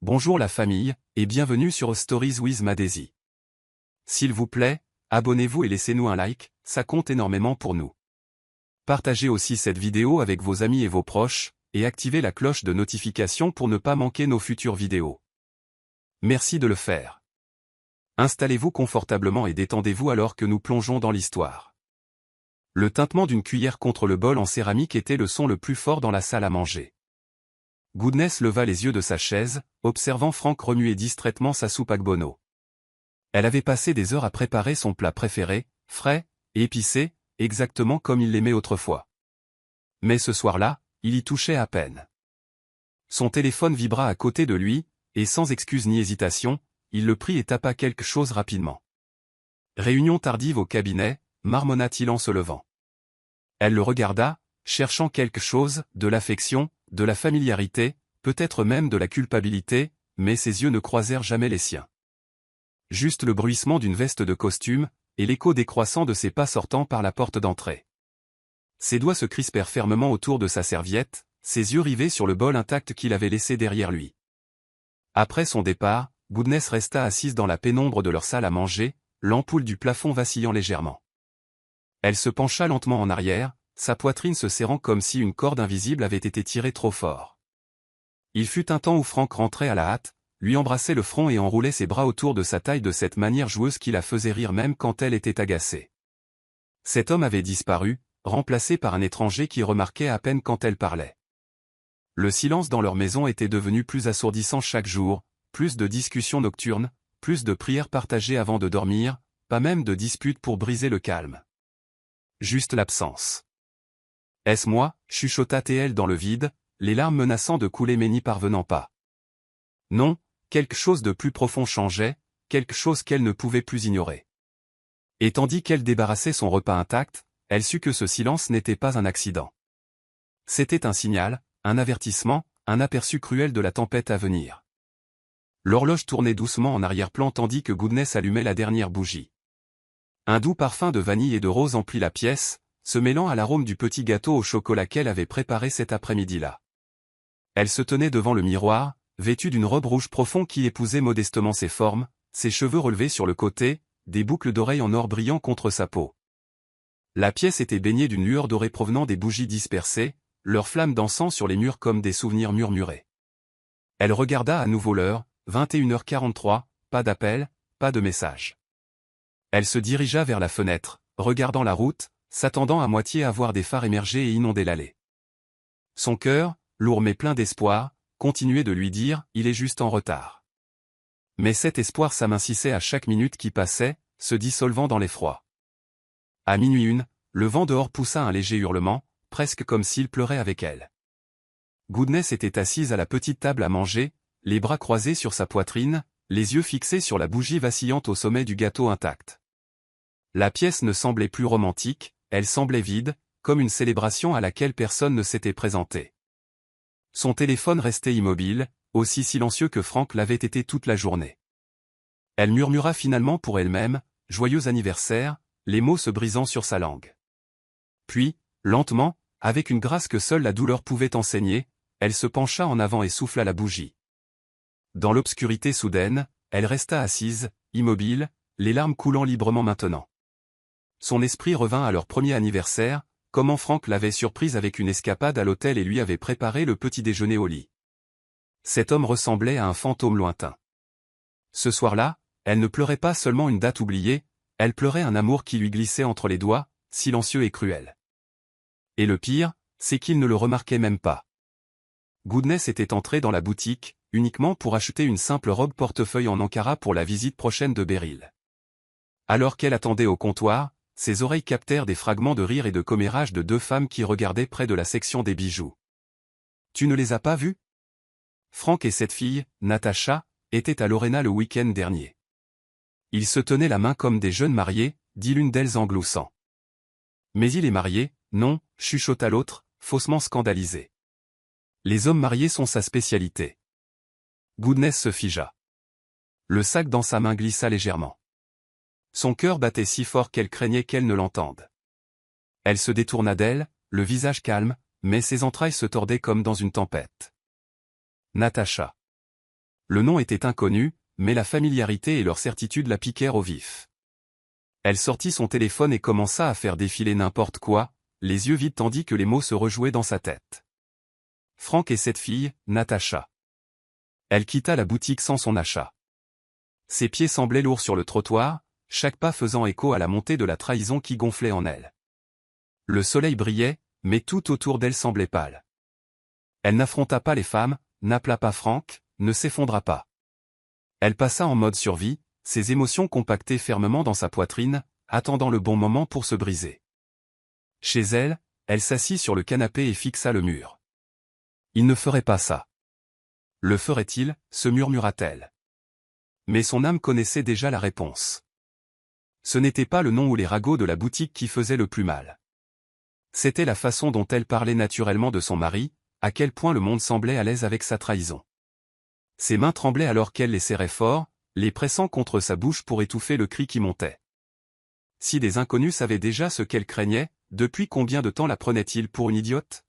Bonjour la famille, et bienvenue sur Stories with Madesi. S'il vous plaît, abonnez-vous et laissez-nous un like, ça compte énormément pour nous. Partagez aussi cette vidéo avec vos amis et vos proches, et activez la cloche de notification pour ne pas manquer nos futures vidéos. Merci de le faire. Installez-vous confortablement et détendez-vous alors que nous plongeons dans l'histoire. Le tintement d'une cuillère contre le bol en céramique était le son le plus fort dans la salle à manger. Goodness leva les yeux de sa chaise, observant Frank remuer distraitement sa soupe agbono. Elle avait passé des heures à préparer son plat préféré, frais et épicé, exactement comme il l'aimait autrefois. Mais ce soir-là, il y touchait à peine. Son téléphone vibra à côté de lui, et sans excuse ni hésitation, il le prit et tapa quelque chose rapidement. Réunion tardive au cabinet, marmonna-t-il en se levant. Elle le regarda, cherchant quelque chose, de l'affection, de la familiarité, peut-être même de la culpabilité, mais ses yeux ne croisèrent jamais les siens. Juste le bruissement d'une veste de costume, et l'écho décroissant de ses pas sortant par la porte d'entrée. Ses doigts se crispèrent fermement autour de sa serviette, ses yeux rivés sur le bol intact qu'il avait laissé derrière lui. Après son départ, Goodness resta assise dans la pénombre de leur salle à manger, l'ampoule du plafond vacillant légèrement. Elle se pencha lentement en arrière, sa poitrine se serrant comme si une corde invisible avait été tirée trop fort. Il fut un temps où Frank rentrait à la hâte, lui embrassait le front et enroulait ses bras autour de sa taille de cette manière joueuse qui la faisait rire même quand elle était agacée. Cet homme avait disparu, remplacé par un étranger qui remarquait à peine quand elle parlait. Le silence dans leur maison était devenu plus assourdissant chaque jour, plus de discussions nocturnes, plus de prières partagées avant de dormir, pas même de disputes pour briser le calme. Juste l'absence. « Est-ce moi » chuchota T.L. dans le vide, les larmes menaçant de couler mais n'y parvenant pas. Non, quelque chose de plus profond changeait, quelque chose qu'elle ne pouvait plus ignorer. Et tandis qu'elle débarrassait son repas intact, elle sut que ce silence n'était pas un accident. C'était un signal, un avertissement, un aperçu cruel de la tempête à venir. L'horloge tournait doucement en arrière-plan tandis que Goodness allumait la dernière bougie. Un doux parfum de vanille et de rose emplit la pièce, se mêlant à l'arôme du petit gâteau au chocolat qu'elle avait préparé cet après-midi-là. Elle se tenait devant le miroir, vêtue d'une robe rouge profonde qui épousait modestement ses formes, ses cheveux relevés sur le côté, des boucles d'oreilles en or brillant contre sa peau. La pièce était baignée d'une lueur dorée provenant des bougies dispersées, leurs flammes dansant sur les murs comme des souvenirs murmurés. Elle regarda à nouveau l'heure, 21h43, pas d'appel, pas de message. Elle se dirigea vers la fenêtre, regardant la route, s'attendant à moitié à voir des phares émerger et inonder l'allée. Son cœur, lourd mais plein d'espoir, continuait de lui dire « il est juste en retard ». Mais cet espoir s'amincissait à chaque minute qui passait, se dissolvant dans l'effroi. À minuit une, le vent dehors poussa un léger hurlement, presque comme s'il pleurait avec elle. Goodness était assise à la petite table à manger, les bras croisés sur sa poitrine, les yeux fixés sur la bougie vacillante au sommet du gâteau intact. La pièce ne semblait plus romantique, elle semblait vide, comme une célébration à laquelle personne ne s'était présenté. Son téléphone restait immobile, aussi silencieux que Frank l'avait été toute la journée. Elle murmura finalement pour elle-même, « Joyeux anniversaire », les mots se brisant sur sa langue. Puis, lentement, avec une grâce que seule la douleur pouvait enseigner, elle se pencha en avant et souffla la bougie. Dans l'obscurité soudaine, elle resta assise, immobile, les larmes coulant librement maintenant. Son esprit revint à leur premier anniversaire, comment Frank l'avait surprise avec une escapade à l'hôtel et lui avait préparé le petit déjeuner au lit. Cet homme ressemblait à un fantôme lointain. Ce soir-là, elle ne pleurait pas seulement une date oubliée, elle pleurait un amour qui lui glissait entre les doigts, silencieux et cruel. Et le pire, c'est qu'il ne le remarquait même pas. Goodness était entré dans la boutique, uniquement pour acheter une simple robe portefeuille en Ankara pour la visite prochaine de Beryl. Alors qu'elle attendait au comptoir, ses oreilles captèrent des fragments de rire et de commérage de deux femmes qui regardaient près de la section des bijoux. « Tu ne les as pas vus ?» Frank et cette fille, Natacha, étaient à Lorena le week-end dernier. Ils se tenaient la main comme des jeunes mariés, dit l'une d'elles en gloussant. « Mais il est marié, non » chuchota l'autre, faussement scandalisé. « Les hommes mariés sont sa spécialité. » Goodness se figea. Le sac dans sa main glissa légèrement. Son cœur battait si fort qu'elle craignait qu'elle ne l'entende. Elle se détourna d'elle, le visage calme, mais ses entrailles se tordaient comme dans une tempête. Natacha. Le nom était inconnu, mais la familiarité et leur certitude la piquèrent au vif. Elle sortit son téléphone et commença à faire défiler n'importe quoi, les yeux vides tandis que les mots se rejouaient dans sa tête. Franck et cette fille, Natacha. Elle quitta la boutique sans son achat. Ses pieds semblaient lourds sur le trottoir, chaque pas faisant écho à la montée de la trahison qui gonflait en elle. Le soleil brillait, mais tout autour d'elle semblait pâle. Elle n'affronta pas les femmes, n'appela pas Franck, ne s'effondra pas. Elle passa en mode survie, ses émotions compactées fermement dans sa poitrine, attendant le bon moment pour se briser. Chez elle, elle s'assit sur le canapé et fixa le mur. Il ne ferait pas ça. Le ferait-il, se murmura-t-elle. Mais son âme connaissait déjà la réponse. Ce n'était pas le nom ou les ragots de la boutique qui faisaient le plus mal. C'était la façon dont elle parlait naturellement de son mari, à quel point le monde semblait à l'aise avec sa trahison. Ses mains tremblaient alors qu'elle les serrait fort, les pressant contre sa bouche pour étouffer le cri qui montait. Si des inconnus savaient déjà ce qu'elle craignait, depuis combien de temps la prenaient-ils pour une idiote?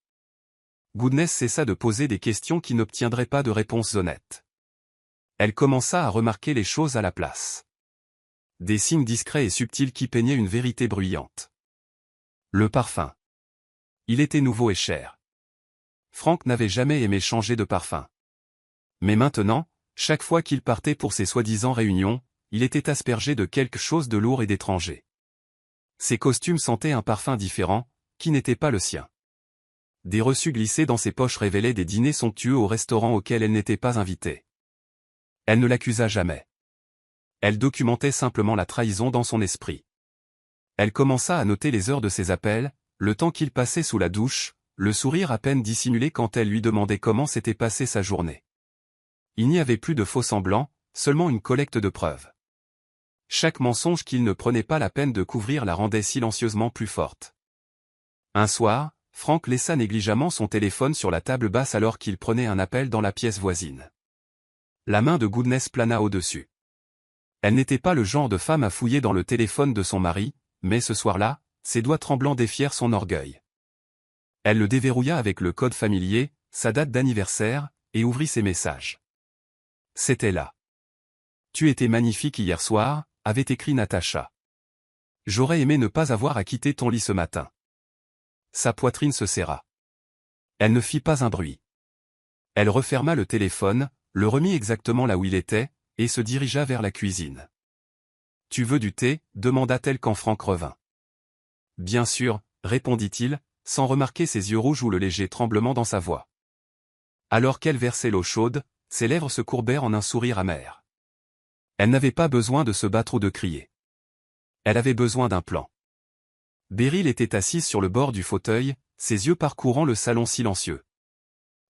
Goodness cessa de poser des questions qui n'obtiendraient pas de réponses honnêtes. Elle commença à remarquer les choses à la place. Des signes discrets et subtils qui peignaient une vérité bruyante. Le parfum. Il était nouveau et cher. Franck n'avait jamais aimé changer de parfum. Mais maintenant, chaque fois qu'il partait pour ses soi-disant réunions, il était aspergé de quelque chose de lourd et d'étranger. Ses costumes sentaient un parfum différent, qui n'était pas le sien. Des reçus glissés dans ses poches révélaient des dîners somptueux au restaurant auquel elle n'était pas invitée. Elle ne l'accusa jamais. Elle documentait simplement la trahison dans son esprit. Elle commença à noter les heures de ses appels, le temps qu'il passait sous la douche, le sourire à peine dissimulé quand elle lui demandait comment s'était passée sa journée. Il n'y avait plus de faux-semblants, seulement une collecte de preuves. Chaque mensonge qu'il ne prenait pas la peine de couvrir la rendait silencieusement plus forte. Un soir, Franck laissa négligemment son téléphone sur la table basse alors qu'il prenait un appel dans la pièce voisine. La main de Goodness plana au-dessus. Elle n'était pas le genre de femme à fouiller dans le téléphone de son mari, mais ce soir-là, ses doigts tremblants défièrent son orgueil. Elle le déverrouilla avec le code familier, sa date d'anniversaire, et ouvrit ses messages. C'était là. Tu étais magnifique hier soir, avait écrit Natacha. J'aurais aimé ne pas avoir à quitter ton lit ce matin. Sa poitrine se serra. Elle ne fit pas un bruit. Elle referma le téléphone, le remit exactement là où il était, et se dirigea vers la cuisine. Tu veux du thé, demanda-t-elle quand Franck revint. Bien sûr, répondit-il, sans remarquer ses yeux rouges ou le léger tremblement dans sa voix. Alors qu'elle versait l'eau chaude, ses lèvres se courbèrent en un sourire amer. Elle n'avait pas besoin de se battre ou de crier. Elle avait besoin d'un plan. Beryl était assise sur le bord du fauteuil, ses yeux parcourant le salon silencieux.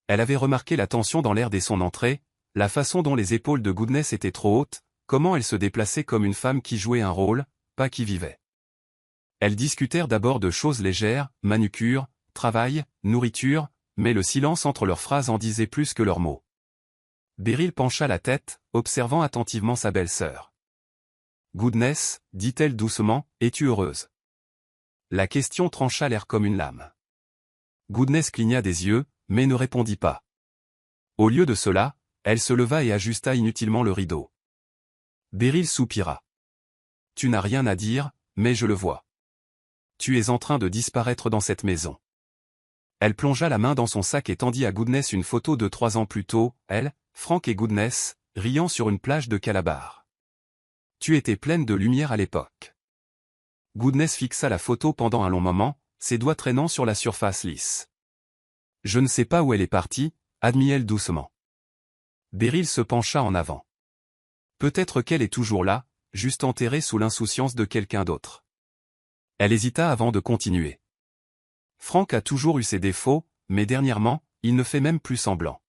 Elle avait remarqué la tension dans l'air dès son entrée, la façon dont les épaules de Goodness étaient trop hautes, comment elle se déplaçait comme une femme qui jouait un rôle, pas qui vivait. Elles discutèrent d'abord de choses légères, manucure, travail, nourriture, mais le silence entre leurs phrases en disait plus que leurs mots. Beryl pencha la tête, observant attentivement sa belle-sœur. « Goodness, dit-elle doucement, es-tu heureuse ?» La question trancha l'air comme une lame. Goodness cligna des yeux, mais ne répondit pas. Au lieu de cela, elle se leva et ajusta inutilement le rideau. Beryl soupira. « Tu n'as rien à dire, mais je le vois. Tu es en train de disparaître dans cette maison. » Elle plongea la main dans son sac et tendit à Goodness une photo de 3 ans plus tôt, elle, Franck et Goodness, riant sur une plage de Calabar. Tu étais pleine de lumière à l'époque. Goodness fixa la photo pendant un long moment, ses doigts traînant sur la surface lisse. Je ne sais pas où elle est partie, admit-elle doucement. Beryl se pencha en avant. Peut-être qu'elle est toujours là, juste enterrée sous l'insouciance de quelqu'un d'autre. Elle hésita avant de continuer. Franck a toujours eu ses défauts, mais dernièrement, il ne fait même plus semblant.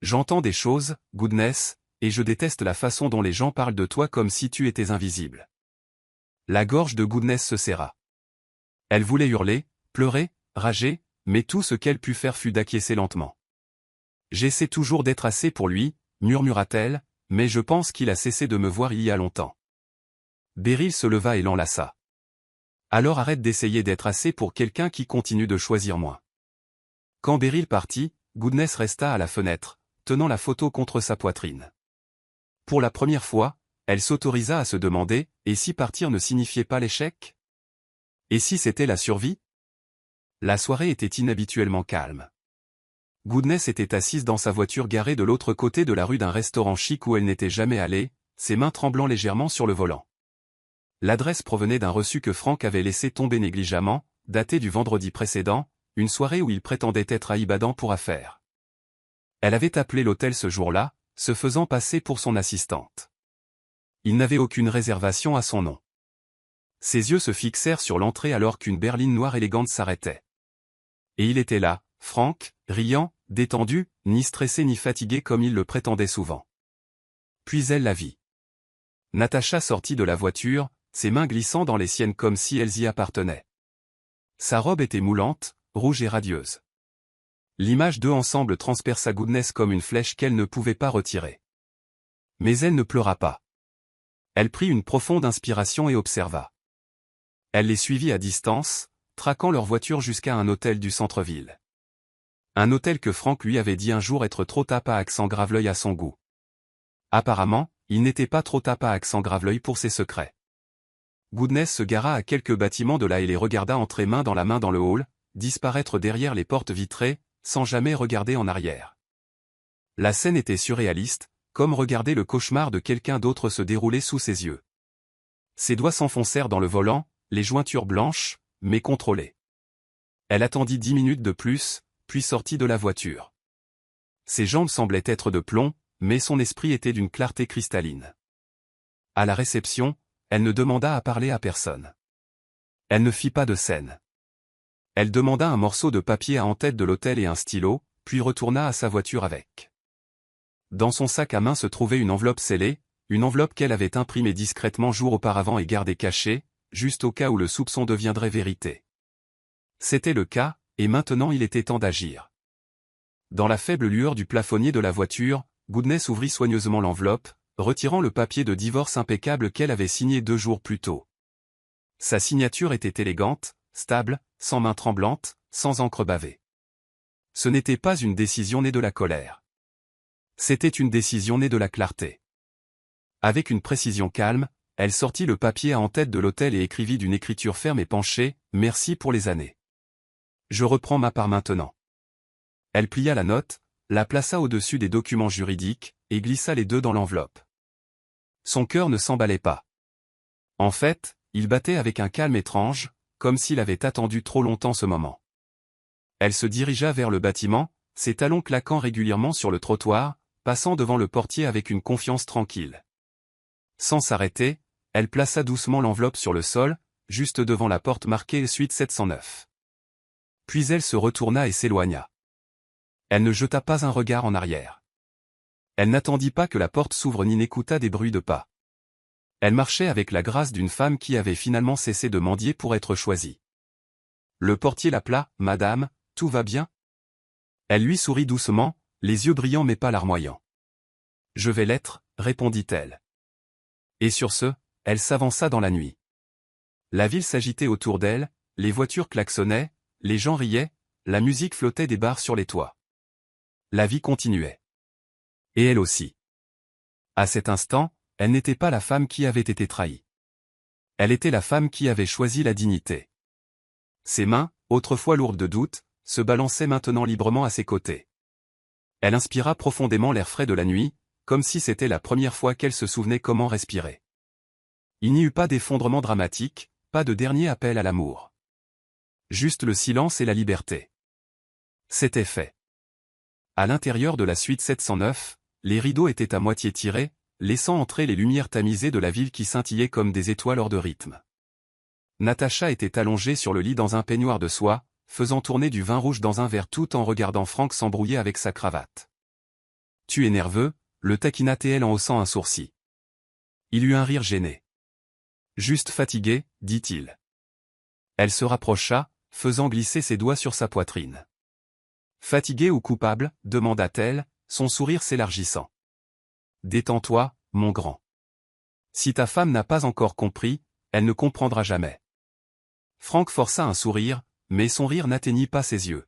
J'entends des choses, Goodness, et je déteste la façon dont les gens parlent de toi comme si tu étais invisible. La gorge de Goodness se serra. Elle voulait hurler, pleurer, rager, mais tout ce qu'elle put faire fut d'acquiescer lentement. J'essaie toujours d'être assez pour lui, murmura-t-elle, mais je pense qu'il a cessé de me voir il y a longtemps. Beryl se leva et l'enlaça. Alors arrête d'essayer d'être assez pour quelqu'un qui continue de choisir moins. Quand Beryl partit, Goodness resta à la fenêtre, tenant la photo contre sa poitrine. Pour la première fois, elle s'autorisa à se demander, et si partir ne signifiait pas l'échec? Et si c'était la survie? La soirée était inhabituellement calme. Goodness était assise dans sa voiture garée de l'autre côté de la rue d'un restaurant chic où elle n'était jamais allée, ses mains tremblant légèrement sur le volant. L'adresse provenait d'un reçu que Frank avait laissé tomber négligemment, daté du vendredi précédent, une soirée où il prétendait être à Ibadan pour affaires. Elle avait appelé l'hôtel ce jour-là, se faisant passer pour son assistante. Il n'avait aucune réservation à son nom. Ses yeux se fixèrent sur l'entrée alors qu'une berline noire élégante s'arrêtait. Et il était là, Frank, riant, détendu, ni stressé ni fatigué comme il le prétendait souvent. Puis elle la vit. Natacha sortit de la voiture, ses mains glissant dans les siennes comme si elles y appartenaient. Sa robe était moulante, rouge et radieuse. L'image d'eux ensemble transperça Goodness comme une flèche qu'elle ne pouvait pas retirer. Mais elle ne pleura pas. Elle prit une profonde inspiration et observa. Elle les suivit à distance, traquant leur voiture jusqu'à un hôtel du centre-ville. Un hôtel que Frank lui avait dit un jour être trop tape à accent Graveleuil à son goût. Apparemment, il n'était pas trop tape à accent Graveleuil pour ses secrets. Goodness se gara à quelques bâtiments de là et les regarda entrer main dans le hall, disparaître derrière les portes vitrées, sans jamais regarder en arrière. La scène était surréaliste, comme regarder le cauchemar de quelqu'un d'autre se dérouler sous ses yeux. Ses doigts s'enfoncèrent dans le volant, les jointures blanches, mais contrôlées. Elle attendit 10 minutes de plus, puis sortit de la voiture. Ses jambes semblaient être de plomb, mais son esprit était d'une clarté cristalline. À la réception, elle ne demanda à parler à personne. Elle ne fit pas de scène. Elle demanda un morceau de papier à en-tête de l'hôtel et un stylo, puis retourna à sa voiture avec. Dans son sac à main se trouvait une enveloppe scellée, une enveloppe qu'elle avait imprimée discrètement jours auparavant et gardée cachée, juste au cas où le soupçon deviendrait vérité. C'était le cas, et maintenant il était temps d'agir. Dans la faible lueur du plafonnier de la voiture, Goodness ouvrit soigneusement l'enveloppe, retirant le papier de divorce impeccable qu'elle avait signé 2 jours plus tôt. Sa signature était élégante, stable, sans main tremblante, sans encre bavée. Ce n'était pas une décision née de la colère. C'était une décision née de la clarté. Avec une précision calme, elle sortit le papier à en-tête de l'hôtel et écrivit d'une écriture ferme et penchée, « Merci pour les années. Je reprends ma part maintenant. » Elle plia la note, la plaça au-dessus des documents juridiques, et glissa les 2 dans l'enveloppe. Son cœur ne s'emballait pas. En fait, il battait avec un calme étrange, comme s'il avait attendu trop longtemps ce moment. Elle se dirigea vers le bâtiment, ses talons claquant régulièrement sur le trottoir, passant devant le portier avec une confiance tranquille. Sans s'arrêter, elle plaça doucement l'enveloppe sur le sol, juste devant la porte marquée Suite 709. Puis elle se retourna et s'éloigna. Elle ne jeta pas un regard en arrière. Elle n'attendit pas que la porte s'ouvre ni n'écouta des bruits de pas. Elle marchait avec la grâce d'une femme qui avait finalement cessé de mendier pour être choisie. Le portier l'appela, « Madame, tout va bien ?» Elle lui sourit doucement, les yeux brillants mais pas larmoyants. « Je vais l'être, » répondit-elle. Et sur ce, elle s'avança dans la nuit. La ville s'agitait autour d'elle, les voitures klaxonnaient, les gens riaient, la musique flottait des bars sur les toits. La vie continuait. Et elle aussi. À cet instant, elle n'était pas la femme qui avait été trahie. Elle était la femme qui avait choisi la dignité. Ses mains, autrefois lourdes de doute, se balançaient maintenant librement à ses côtés. Elle inspira profondément l'air frais de la nuit, comme si c'était la première fois qu'elle se souvenait comment respirer. Il n'y eut pas d'effondrement dramatique, pas de dernier appel à l'amour. Juste le silence et la liberté. C'était fait. À l'intérieur de la suite 709, les rideaux étaient à moitié tirés, laissant entrer les lumières tamisées de la ville qui scintillaient comme des étoiles hors de rythme. Natacha était allongée sur le lit dans un peignoir de soie, faisant tourner du vin rouge dans un verre tout en regardant Frank s'embrouiller avec sa cravate. « Tu es nerveux ?» le taquina-t-elle en haussant un sourcil. Il eut un rire gêné. « Juste fatigué » dit-il. Elle se rapprocha, faisant glisser ses doigts sur sa poitrine. « Fatigué ou coupable ?» demanda-t-elle, son sourire s'élargissant. « Détends-toi, mon grand. Si ta femme n'a pas encore compris, elle ne comprendra jamais. » Frank força un sourire, mais son rire n'atteignit pas ses yeux.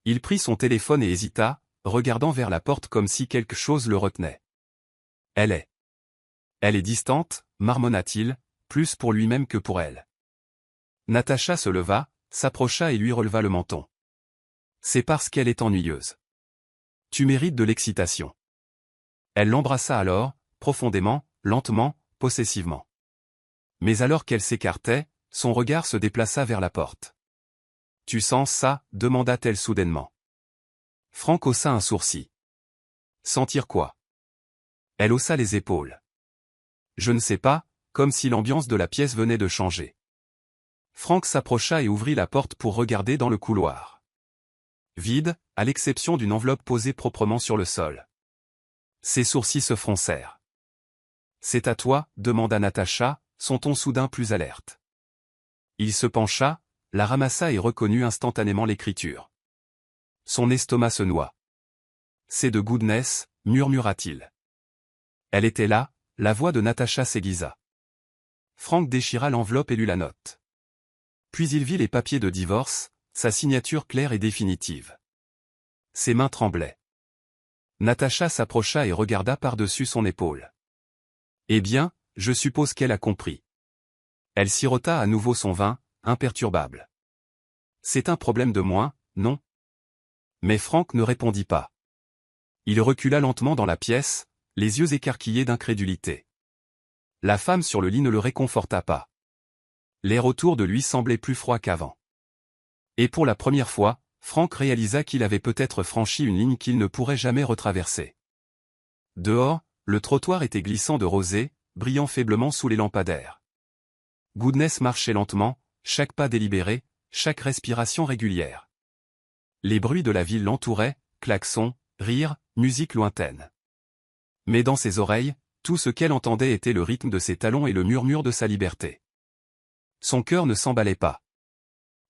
Il prit son téléphone et hésita, regardant vers la porte comme si quelque chose le retenait. Elle est distante, marmonna-t-il, plus pour lui-même que pour elle. Natacha se leva, s'approcha et lui releva le menton. C'est parce qu'elle est ennuyeuse. Tu mérites de l'excitation. Elle l'embrassa alors, profondément, lentement, possessivement. Mais alors qu'elle s'écartait, son regard se déplaça vers la porte. Tu sens ça, demanda-t-elle soudainement. Franck haussa un sourcil. Sentir quoi? Elle haussa les épaules. Je ne sais pas, comme si l'ambiance de la pièce venait de changer. Franck s'approcha et ouvrit la porte pour regarder dans le couloir. Vide, à l'exception d'une enveloppe posée proprement sur le sol. Ses sourcils se froncèrent. C'est à toi, demanda Natacha, son ton soudain plus alerte. Il se pencha, la ramassa et reconnut instantanément l'écriture. Son estomac se noua. C'est de Goodness, murmura-t-il. Elle était là, la voix de Natacha s'aiguisa. Franck déchira l'enveloppe et lut la note. Puis il vit les papiers de divorce, sa signature claire et définitive. Ses mains tremblaient. Natacha s'approcha et regarda par-dessus son épaule. Eh bien, je suppose qu'elle a compris. Elle sirota à nouveau son vin, imperturbable. C'est un problème de moins, non? Mais Franck ne répondit pas. Il recula lentement dans la pièce, les yeux écarquillés d'incrédulité. La femme sur le lit ne le réconforta pas. L'air autour de lui semblait plus froid qu'avant. Et pour la première fois, Franck réalisa qu'il avait peut-être franchi une ligne qu'il ne pourrait jamais retraverser. Dehors, le trottoir était glissant de rosée, brillant faiblement sous les lampadaires. Goodness marchait lentement, chaque pas délibéré, chaque respiration régulière. Les bruits de la ville l'entouraient, klaxons, rires, musique lointaine. Mais dans ses oreilles, tout ce qu'elle entendait était le rythme de ses talons et le murmure de sa liberté. Son cœur ne s'emballait pas.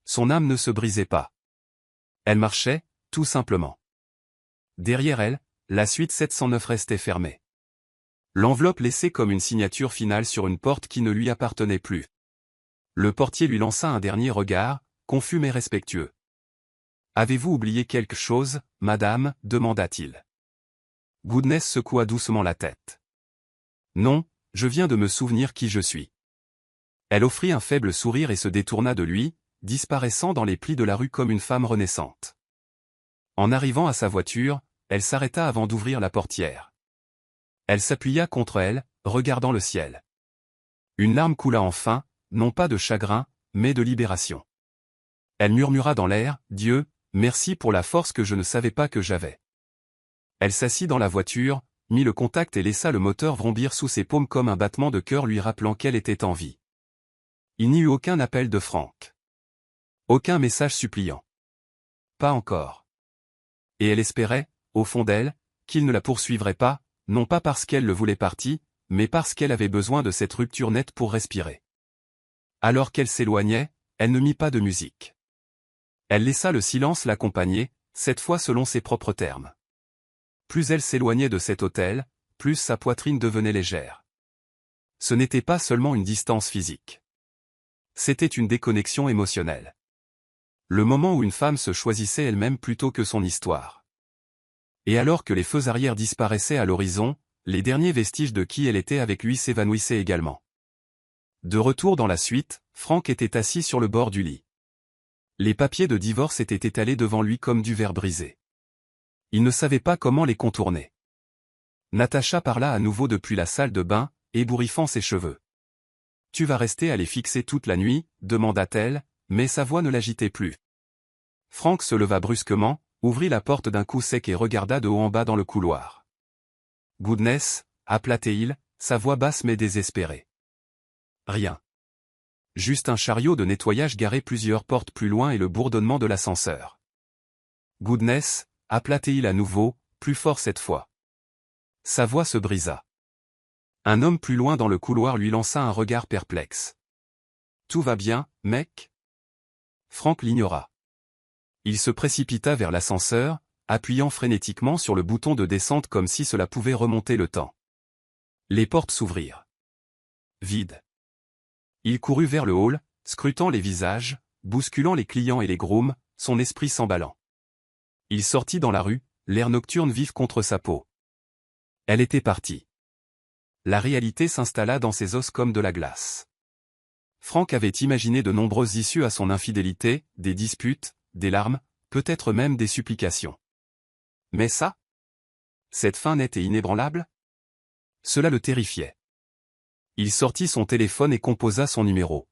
Son âme ne se brisait pas. Elle marchait, tout simplement. Derrière elle, la suite 709 restait fermée. L'enveloppe laissée comme une signature finale sur une porte qui ne lui appartenait plus. Le portier lui lança un dernier regard, confus mais respectueux. « Avez-vous oublié quelque chose, madame ?» demanda-t-il. Goodness secoua doucement la tête. « Non, je viens de me souvenir qui je suis. » Elle offrit un faible sourire et se détourna de lui, disparaissant dans les plis de la rue comme une femme renaissante. En arrivant à sa voiture, elle s'arrêta avant d'ouvrir la portière. Elle s'appuya contre elle, regardant le ciel. Une larme coula enfin, non pas de chagrin, mais de libération. Elle murmura dans l'air, « Dieu, merci pour la force que je ne savais pas que j'avais. » Elle s'assit dans la voiture, mit le contact et laissa le moteur vrombir sous ses paumes comme un battement de cœur lui rappelant qu'elle était en vie. Il n'y eut aucun appel de Franck. Aucun message suppliant. Pas encore. Et elle espérait, au fond d'elle, qu'il ne la poursuivrait pas, non pas parce qu'elle le voulait partie, mais parce qu'elle avait besoin de cette rupture nette pour respirer. Alors qu'elle s'éloignait, elle ne mit pas de musique. Elle laissa le silence l'accompagner, cette fois selon ses propres termes. Plus elle s'éloignait de cet hôtel, plus sa poitrine devenait légère. Ce n'était pas seulement une distance physique. C'était une déconnexion émotionnelle. Le moment où une femme se choisissait elle-même plutôt que son histoire. Et alors que les feux arrière disparaissaient à l'horizon, les derniers vestiges de qui elle était avec lui s'évanouissaient également. De retour dans la suite, Franck était assis sur le bord du lit. Les papiers de divorce étaient étalés devant lui comme du verre brisé. Il ne savait pas comment les contourner. Natacha parla à nouveau depuis la salle de bain, ébouriffant ses cheveux. « Tu vas rester à les fixer toute la nuit ?» demanda-t-elle, mais sa voix ne l'agitait plus. Franck se leva brusquement, ouvrit la porte d'un coup sec et regarda de haut en bas dans le couloir. « Goodness » appela-t-il, sa voix basse mais désespérée. Rien. Juste un chariot de nettoyage garé plusieurs portes plus loin et le bourdonnement de l'ascenseur. « Goodness » appela-t-il à nouveau, plus fort cette fois. Sa voix se brisa. Un homme plus loin dans le couloir lui lança un regard perplexe. « Tout va bien, mec ?» Franck l'ignora. Il se précipita vers l'ascenseur, appuyant frénétiquement sur le bouton de descente comme si cela pouvait remonter le temps. Les portes s'ouvrirent. Vide. Il courut vers le hall, scrutant les visages, bousculant les clients et les grooms, son esprit s'emballant. Il sortit dans la rue, l'air nocturne vif contre sa peau. Elle était partie. La réalité s'installa dans ses os comme de la glace. Frank avait imaginé de nombreuses issues à son infidélité, des disputes, des larmes, peut-être même des supplications. Mais ça? Cette fin nette et inébranlable? Cela le terrifiait. Il sortit son téléphone et composa son numéro.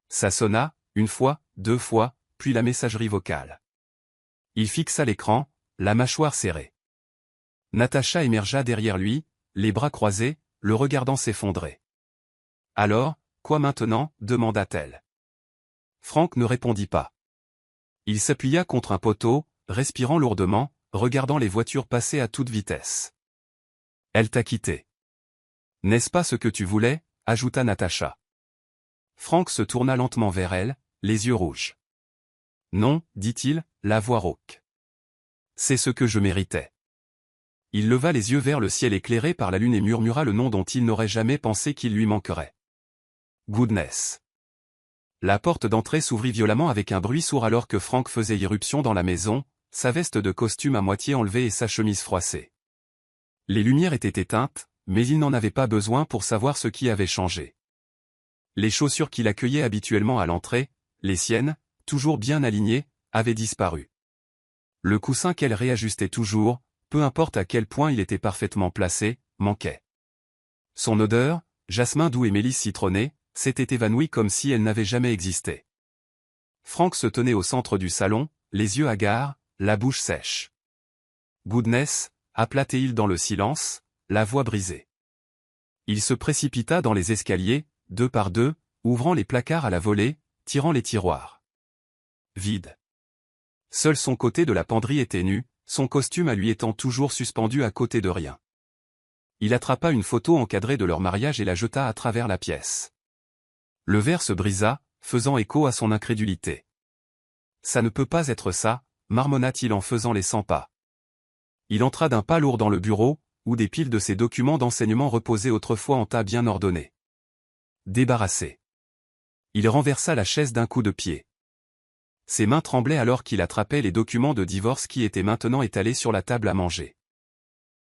Ça sonna, une fois, deux fois, puis la messagerie vocale. Il fixa l'écran, la mâchoire serrée. Natacha émergea derrière lui, les bras croisés, le regardant s'effondrer. « Alors, quoi maintenant » demanda-t-elle. Frank ne répondit pas. Il s'appuya contre un poteau, respirant lourdement, regardant les voitures passer à toute vitesse. « Elle t'a quitté. N'est-ce pas ce que tu voulais » ajouta Natacha. Frank se tourna lentement vers elle, les yeux rouges. « Non, dit-il, la voix rauque. C'est ce que je méritais. » Il leva les yeux vers le ciel éclairé par la lune et murmura le nom dont il n'aurait jamais pensé qu'il lui manquerait. Goodness. La porte d'entrée s'ouvrit violemment avec un bruit sourd alors que Frank faisait irruption dans la maison, sa veste de costume à moitié enlevée et sa chemise froissée. Les lumières étaient éteintes, mais il n'en avait pas besoin pour savoir ce qui avait changé. Les chaussures qu'il accueillait habituellement à l'entrée, les siennes, toujours bien alignées, avaient disparu. Le coussin qu'elle réajustait toujours, peu importe à quel point il était parfaitement placé, manquait. Son odeur, jasmin doux et mélisse citronnée, s'était évanouie comme si elle n'avait jamais existé. Frank se tenait au centre du salon, les yeux hagards, la bouche sèche. « Goodness » appela-t-il dans le silence, la voix brisée. Il se précipita dans les escaliers, deux par deux, ouvrant les placards à la volée, tirant les tiroirs. Vide. Seul son côté de la penderie était nu, son costume à lui étant toujours suspendu à côté de rien. Il attrapa une photo encadrée de leur mariage et la jeta à travers la pièce. Le verre se brisa, faisant écho à son incrédulité. « Ça ne peut pas être ça » marmonna-t-il en faisant les 100 pas. Il entra d'un pas lourd dans le bureau, où des piles de ses documents d'enseignement reposaient autrefois en tas bien ordonnés. Débarrassé. Il renversa la chaise d'un coup de pied. Ses mains tremblaient alors qu'il attrapait les documents de divorce qui étaient maintenant étalés sur la table à manger.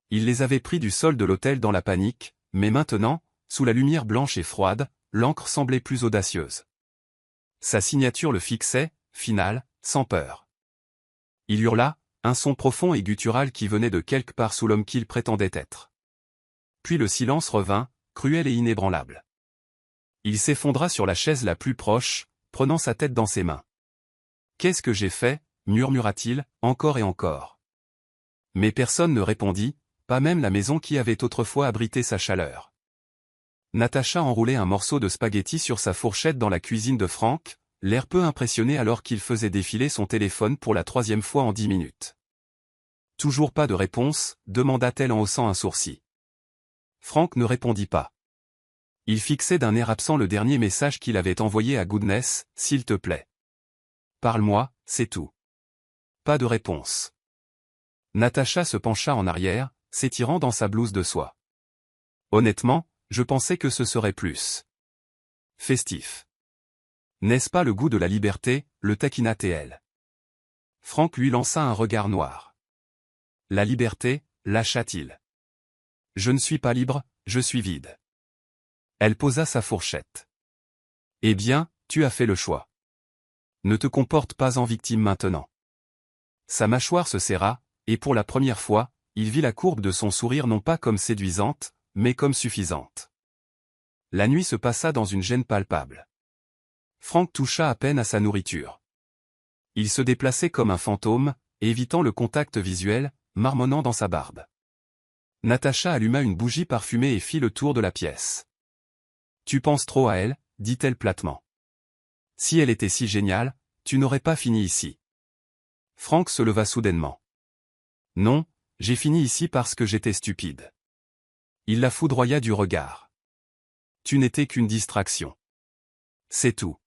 Il les avait pris du sol de l'hôtel dans la panique, mais maintenant, sous la lumière blanche et froide, l'encre semblait plus audacieuse. Sa signature le fixait, finale, sans peur. Il hurla, un son profond et guttural qui venait de quelque part sous l'homme qu'il prétendait être. Puis le silence revint, cruel et inébranlable. Il s'effondra sur la chaise la plus proche, prenant sa tête dans ses mains. « Qu'est-ce que j'ai fait » murmura-t-il, encore et encore. Mais personne ne répondit, pas même la maison qui avait autrefois abrité sa chaleur. Natacha enroulait un morceau de spaghetti sur sa fourchette dans la cuisine de Frank, l'air peu impressionné alors qu'il faisait défiler son téléphone pour la 3e fois en 10 minutes. « Toujours pas de réponse » demanda-t-elle en haussant un sourcil. Frank ne répondit pas. Il fixait d'un air absent le dernier message qu'il avait envoyé à Goodness, « S'il te plaît. Parle-moi, c'est tout. » Pas de réponse. Natacha se pencha en arrière, s'étirant dans sa blouse de soie. « Honnêtement, je pensais que ce serait plus festif. N'est-ce pas le goût de la liberté » le taquina-t-elle. Frank lui lança un regard noir. « La liberté » lâcha-t-il. « Je ne suis pas libre, je suis vide. » Elle posa sa fourchette. « Eh bien, tu as fait le choix. Ne te comporte pas en victime maintenant. » Sa mâchoire se serra, et pour la première fois, il vit la courbe de son sourire non pas comme séduisante, mais comme suffisante. La nuit se passa dans une gêne palpable. Frank toucha à peine à sa nourriture. Il se déplaçait comme un fantôme, évitant le contact visuel, marmonnant dans sa barbe. Natacha alluma une bougie parfumée et fit le tour de la pièce. « Tu penses trop à elle » dit-elle platement. « Si elle était si géniale, tu n'aurais pas fini ici. » Frank se leva soudainement. « Non, j'ai fini ici parce que j'étais stupide. » Il la foudroya du regard. « Tu n'étais qu'une distraction. C'est tout. »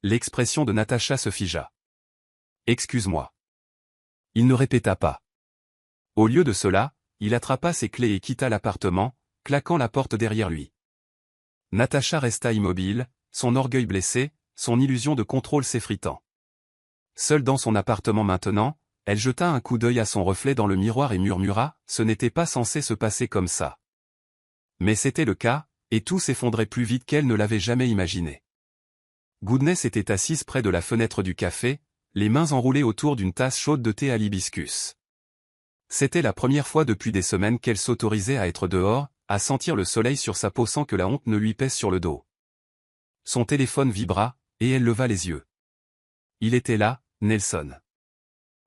L'expression de Natacha se figea. « Excuse-moi. » Il ne répéta pas. Au lieu de cela, il attrapa ses clés et quitta l'appartement, claquant la porte derrière lui. Natacha resta immobile, son orgueil blessé, son illusion de contrôle s'effritant. Seule dans son appartement maintenant, elle jeta un coup d'œil à son reflet dans le miroir et murmura, « Ce n'était pas censé se passer comme ça. » Mais c'était le cas, et tout s'effondrait plus vite qu'elle ne l'avait jamais imaginé. Goodness était assise près de la fenêtre du café, les mains enroulées autour d'une tasse chaude de thé à l'hibiscus. C'était la première fois depuis des semaines qu'elle s'autorisait à être dehors, à sentir le soleil sur sa peau sans que la honte ne lui pèse sur le dos. Son téléphone vibra, et elle leva les yeux. Il était là, Nelson.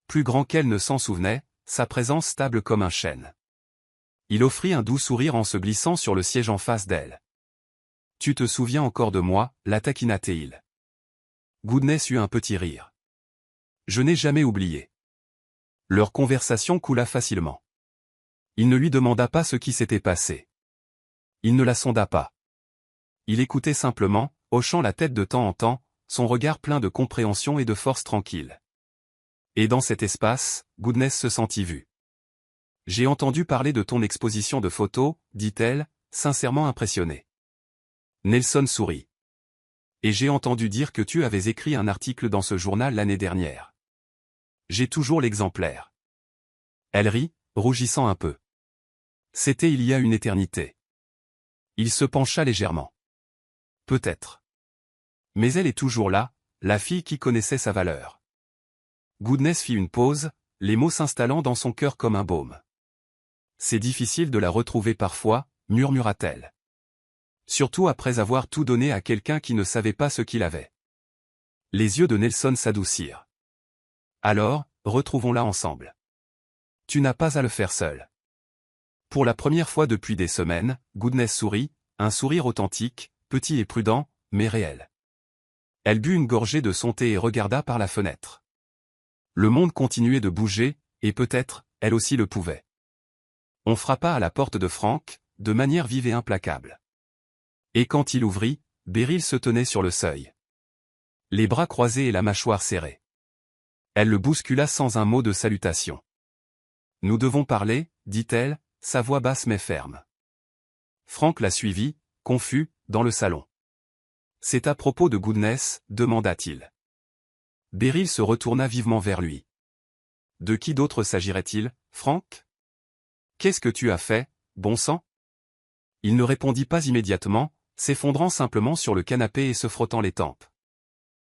Plus grand qu'elle ne s'en souvenait, sa présence stable comme un chêne. Il offrit un doux sourire en se glissant sur le siège en face d'elle. « Tu te souviens encore de moi ?» la taquina-t-il. Goodness eut un petit rire. « Je n'ai jamais oublié. » Leur conversation coula facilement. Il ne lui demanda pas ce qui s'était passé. Il ne la sonda pas. Il écoutait simplement, hochant la tête de temps en temps, son regard plein de compréhension et de force tranquille. Et dans cet espace, Goodness se sentit vue. « J'ai entendu parler de ton exposition de photos, » dit-elle, sincèrement impressionnée. Nelson sourit. « Et j'ai entendu dire que tu avais écrit un article dans ce journal l'année dernière. J'ai toujours l'exemplaire. » Elle rit, rougissant un peu. C'était il y a une éternité. Il se pencha légèrement. Peut-être. Mais elle est toujours là, la fille qui connaissait sa valeur. Goodness fit une pause, les mots s'installant dans son cœur comme un baume. C'est difficile de la retrouver parfois, murmura-t-elle. Surtout après avoir tout donné à quelqu'un qui ne savait pas ce qu'il avait. Les yeux de Nelson s'adoucirent. Alors, retrouvons-la ensemble. Tu n'as pas à le faire seul. Pour la première fois depuis des semaines, Goodness sourit, un sourire authentique, petit et prudent, mais réel. Elle but une gorgée de son thé et regarda par la fenêtre. Le monde continuait de bouger, et peut-être, elle aussi le pouvait. On frappa à la porte de Frank, de manière vive et implacable. Et quand il ouvrit, Beryl se tenait sur le seuil. Les bras croisés et la mâchoire serrée. Elle le bouscula sans un mot de salutation. « Nous devons parler, » dit-elle, sa voix basse mais ferme. Frank la suivit, confus, dans le salon. « C'est à propos de Goodness ?» demanda-t-il. Beryl se retourna vivement vers lui. « De qui d'autre s'agirait-il, Frank ? Qu'est-ce que tu as fait, bon sang ?» Il ne répondit pas immédiatement, s'effondrant simplement sur le canapé et se frottant les tempes.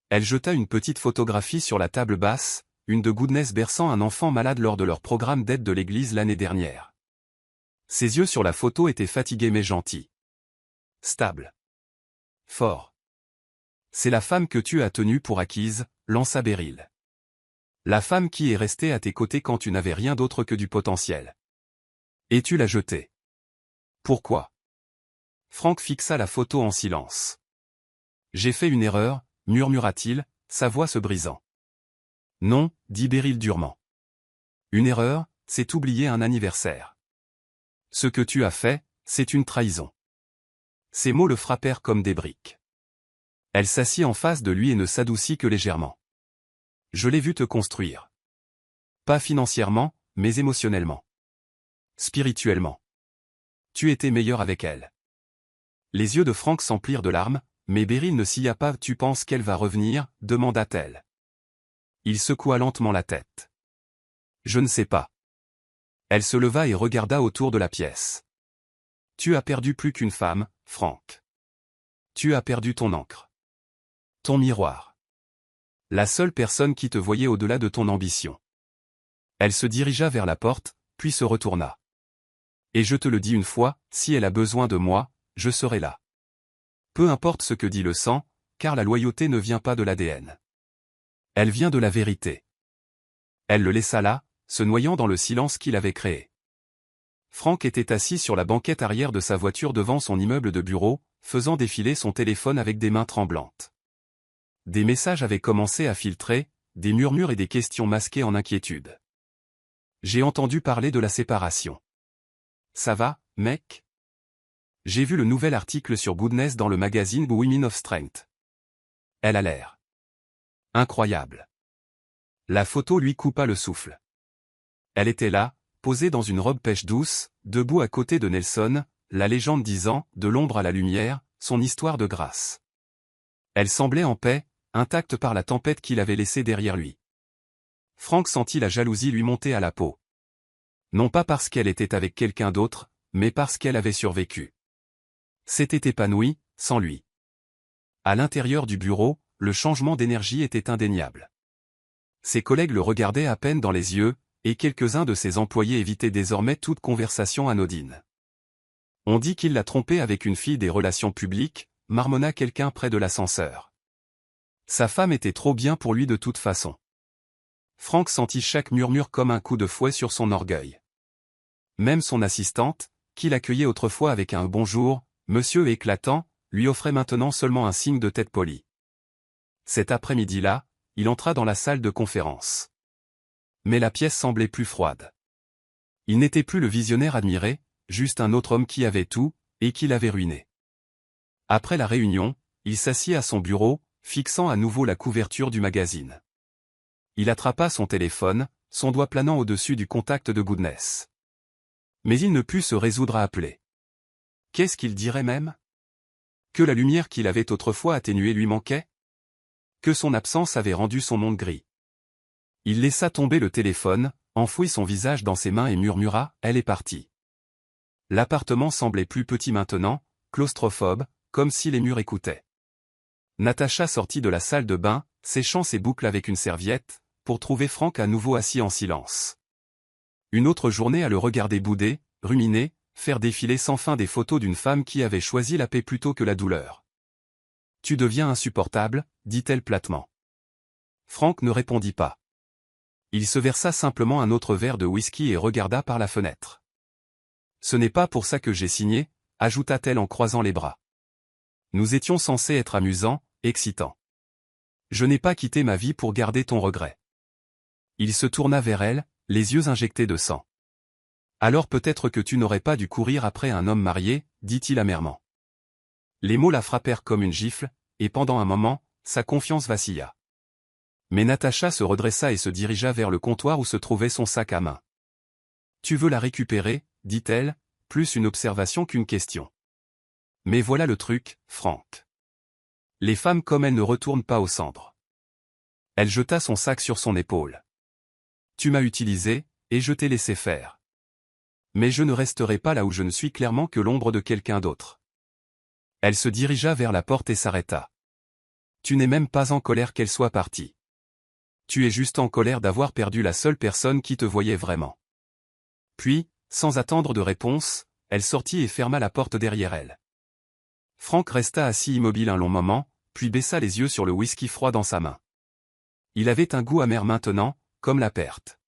Elle jeta une petite photographie sur la table basse, une de Goodness berçant un enfant malade lors de leur programme d'aide de l'église l'année dernière. Ses yeux sur la photo étaient fatigués mais gentils. Stable. Fort. C'est la femme que tu as tenue pour acquise, lança Beryl. La femme qui est restée à tes côtés quand tu n'avais rien d'autre que du potentiel. Et tu l'as jetée. Pourquoi ? Frank fixa la photo en silence. J'ai fait une erreur, murmura-t-il, sa voix se brisant. Non, dit Beryl durement. Une erreur, c'est oublier un anniversaire. Ce que tu as fait, c'est une trahison. Ces mots le frappèrent comme des briques. Elle s'assit en face de lui et ne s'adoucit que légèrement. Je l'ai vu te construire. Pas financièrement, mais émotionnellement. Spirituellement. Tu étais meilleur avec elle. Les yeux de Frank s'emplirent de larmes, mais Beryl ne s'y a pas. Tu penses qu'elle va revenir, demanda-t-elle. Il secoua lentement la tête. Je ne sais pas. Elle se leva et regarda autour de la pièce. Tu as perdu plus qu'une femme, Frank. Tu as perdu ton encre. Ton miroir. La seule personne qui te voyait au-delà de ton ambition. Elle se dirigea vers la porte, puis se retourna. Et je te le dis une fois, si elle a besoin de moi, je serai là. Peu importe ce que dit le sang, car la loyauté ne vient pas de l'ADN. Elle vient de la vérité. Elle le laissa là, se noyant dans le silence qu'il avait créé. Frank était assis sur la banquette arrière de sa voiture devant son immeuble de bureau, faisant défiler son téléphone avec des mains tremblantes. Des messages avaient commencé à filtrer, des murmures et des questions masquées en inquiétude. J'ai entendu parler de la séparation. Ça va, mec ? J'ai vu le nouvel article sur Goodness dans le magazine Women of Strength. Elle a l'air incroyable. La photo lui coupa le souffle. Elle était là, posée dans une robe pêche douce, debout à côté de Nelson, la légende disant, de l'ombre à la lumière, son histoire de grâce. Elle semblait en paix, intacte par la tempête qu'il avait laissée derrière lui. Frank sentit la jalousie lui monter à la peau. Non pas parce qu'elle était avec quelqu'un d'autre, mais parce qu'elle avait survécu. S'était épanouie, sans lui. À l'intérieur du bureau, le changement d'énergie était indéniable. Ses collègues le regardaient à peine dans les yeux, et quelques-uns de ses employés évitaient désormais toute conversation anodine. On dit qu'il l'a trompé avec une fille des relations publiques, marmonna quelqu'un près de l'ascenseur. Sa femme était trop bien pour lui de toute façon. Frank sentit chaque murmure comme un coup de fouet sur son orgueil. Même son assistante, qui l'accueillait autrefois avec un « bonjour, monsieur » éclatant, lui offrait maintenant seulement un signe de tête poli. Cet après-midi-là, il entra dans la salle de conférence. Mais la pièce semblait plus froide. Il n'était plus le visionnaire admiré, juste un autre homme qui avait tout, et qui l'avait ruiné. Après la réunion, il s'assit à son bureau, fixant à nouveau la couverture du magazine. Il attrapa son téléphone, son doigt planant au-dessus du contact de Goodness. Mais il ne put se résoudre à appeler. Qu'est-ce qu'il dirait même? Que la lumière qu'il avait autrefois atténuée lui manquait? Que son absence avait rendu son monde gris? Il laissa tomber le téléphone, enfouit son visage dans ses mains et murmura « Elle est partie ». L'appartement semblait plus petit maintenant, claustrophobe, comme si les murs écoutaient. Natacha sortit de la salle de bain, séchant ses boucles avec une serviette, pour trouver Frank à nouveau assis en silence. Une autre journée à le regarder bouder, ruminer, faire défiler sans fin des photos d'une femme qui avait choisi la paix plutôt que la douleur. « Tu deviens insupportable », dit-elle platement. Frank ne répondit pas. Il se versa simplement un autre verre de whisky et regarda par la fenêtre. « Ce n'est pas pour ça que j'ai signé », ajouta-t-elle en croisant les bras. « Nous étions censés être amusants, excitants. Je n'ai pas quitté ma vie pour garder ton regret. » Il se tourna vers elle, les yeux injectés de sang. « Alors peut-être que tu n'aurais pas dû courir après un homme marié, dit-il amèrement. Les mots la frappèrent comme une gifle, et pendant un moment, sa confiance vacilla. Mais Natacha se redressa et se dirigea vers le comptoir où se trouvait son sac à main. « Tu veux la récupérer » dit-elle, plus une observation qu'une question. « Mais voilà le truc, Frank. Les femmes comme elles ne retournent pas aux cendres. » Elle jeta son sac sur son épaule. « Tu m'as utilisé, et je t'ai laissé faire. Mais je ne resterai pas là où je ne suis clairement que l'ombre de quelqu'un d'autre. » Elle se dirigea vers la porte et s'arrêta. « Tu n'es même pas en colère qu'elle soit partie. Tu es juste en colère d'avoir perdu la seule personne qui te voyait vraiment. » Puis, sans attendre de réponse, elle sortit et ferma la porte derrière elle. Frank resta assis immobile un long moment, puis baissa les yeux sur le whisky froid dans sa main. Il avait un goût amer maintenant, comme la perte.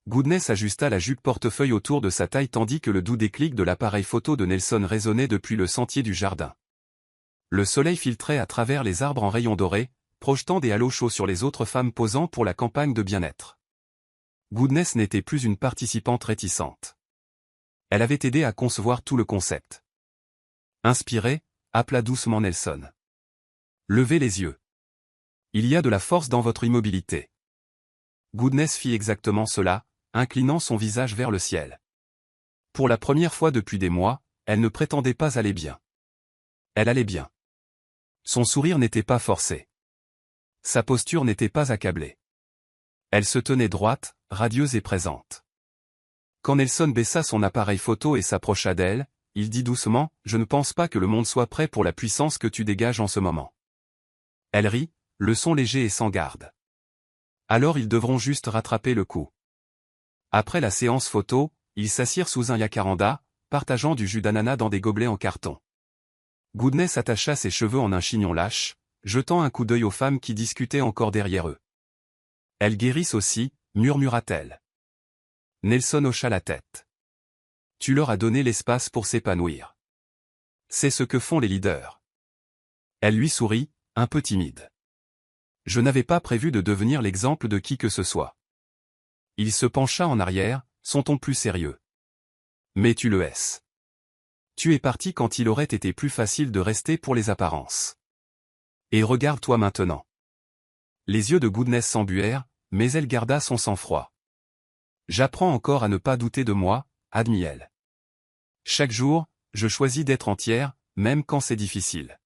Goodness ajusta la jupe portefeuille autour de sa taille tandis que le doux déclic de l'appareil photo de Nelson résonnait depuis le sentier du jardin. Le soleil filtrait à travers les arbres en rayons dorés, projetant des halos chauds sur les autres femmes posant pour la campagne de bien-être. Goodness n'était plus une participante réticente. Elle avait aidé à concevoir tout le concept. Inspiré, appela doucement Nelson. Levez les yeux. Il y a de la force dans votre immobilité. Goodness fit exactement cela, inclinant son visage vers le ciel. Pour la première fois depuis des mois, elle ne prétendait pas aller bien. Elle allait bien. Son sourire n'était pas forcé. Sa posture n'était pas accablée. Elle se tenait droite, radieuse et présente. Quand Nelson baissa son appareil photo et s'approcha d'elle, il dit doucement « Je ne pense pas que le monde soit prêt pour la puissance que tu dégages en ce moment. » Elle rit, le son léger et sans garde. Alors ils devront juste rattraper le coup. Après la séance photo, ils s'assirent sous un jacaranda, partageant du jus d'ananas dans des gobelets en carton. Goodness attacha ses cheveux en un chignon lâche, jetant un coup d'œil aux femmes qui discutaient encore derrière eux. « Elles guérissent aussi » murmura-t-elle. Nelson hocha la tête. « Tu leur as donné l'espace pour s'épanouir. C'est ce que font les leaders. » Elle lui sourit, un peu timide. « Je n'avais pas prévu de devenir l'exemple de qui que ce soit. » Il se pencha en arrière, son ton plus sérieux. « Mais tu le es. Tu es parti quand il aurait été plus facile de rester pour les apparences. Et regarde-toi maintenant. » Les yeux de Goodness s'embuèrent, mais elle garda son sang-froid. « J'apprends encore à ne pas douter de moi, » admit-elle. « Chaque jour, je choisis d'être entière, même quand c'est difficile. »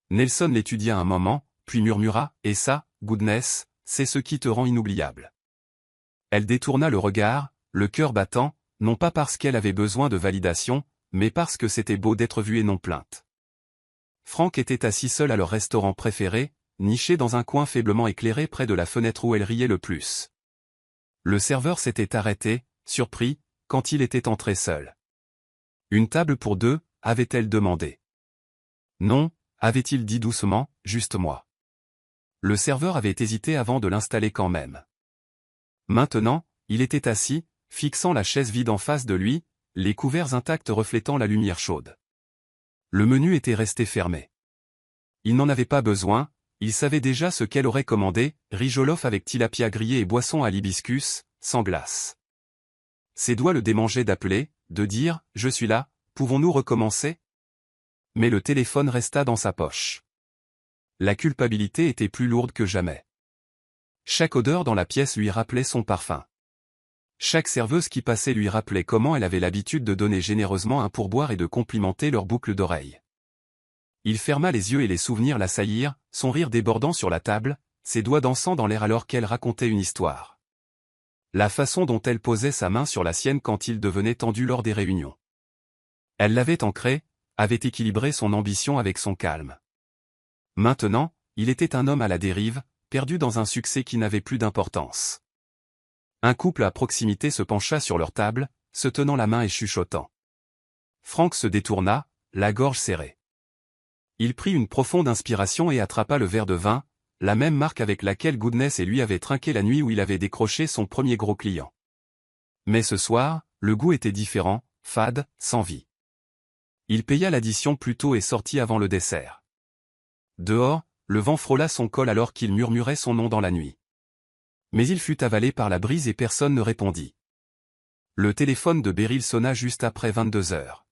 Nelson l'étudia un moment, puis murmura « Et ça, Goodness, c'est ce qui te rend inoubliable. Elle détourna le regard, le cœur battant, non pas parce qu'elle avait besoin de validation, mais parce que c'était beau d'être vue et non plainte. Franck était assis seul à leur restaurant préféré, niché dans un coin faiblement éclairé près de la fenêtre où elle riait le plus. Le serveur s'était arrêté, surpris, quand il était entré seul. Une table pour deux, avait-elle demandé. Non, avait-il dit doucement, juste moi. Le serveur avait hésité avant de l'installer quand même. Maintenant, il était assis, fixant la chaise vide en face de lui, les couverts intacts reflétant la lumière chaude. Le menu était resté fermé. Il n'en avait pas besoin, il savait déjà ce qu'elle aurait commandé, riz jollof avec tilapia grillé et boisson à l'hibiscus, sans glace. Ses doigts le démangeaient d'appeler, de dire « Je suis là, pouvons-nous recommencer ?» Mais le téléphone resta dans sa poche. La culpabilité était plus lourde que jamais. Chaque odeur dans la pièce lui rappelait son parfum. Chaque serveuse qui passait lui rappelait comment elle avait l'habitude de donner généreusement un pourboire et de complimenter leurs boucles d'oreilles. Il ferma les yeux et les souvenirs l'assaillirent, son rire débordant sur la table, ses doigts dansant dans l'air alors qu'elle racontait une histoire. La façon dont elle posait sa main sur la sienne quand il devenait tendu lors des réunions. Elle l'avait ancré, avait équilibré son ambition avec son calme. Maintenant, il était un homme à la dérive, perdu dans un succès qui n'avait plus d'importance. Un couple à proximité se pencha sur leur table, se tenant la main et chuchotant. Franck se détourna, la gorge serrée. Il prit une profonde inspiration et attrapa le verre de vin, la même marque avec laquelle Goodness et lui avaient trinqué la nuit où il avait décroché son premier gros client. Mais ce soir, le goût était différent, fade, sans vie. Il paya l'addition plus tôt et sortit avant le dessert. Dehors, le vent frôla son col alors qu'il murmurait son nom dans la nuit. Mais il fut avalé par la brise et personne ne répondit. Le téléphone de Beryl sonna juste après 22 heures.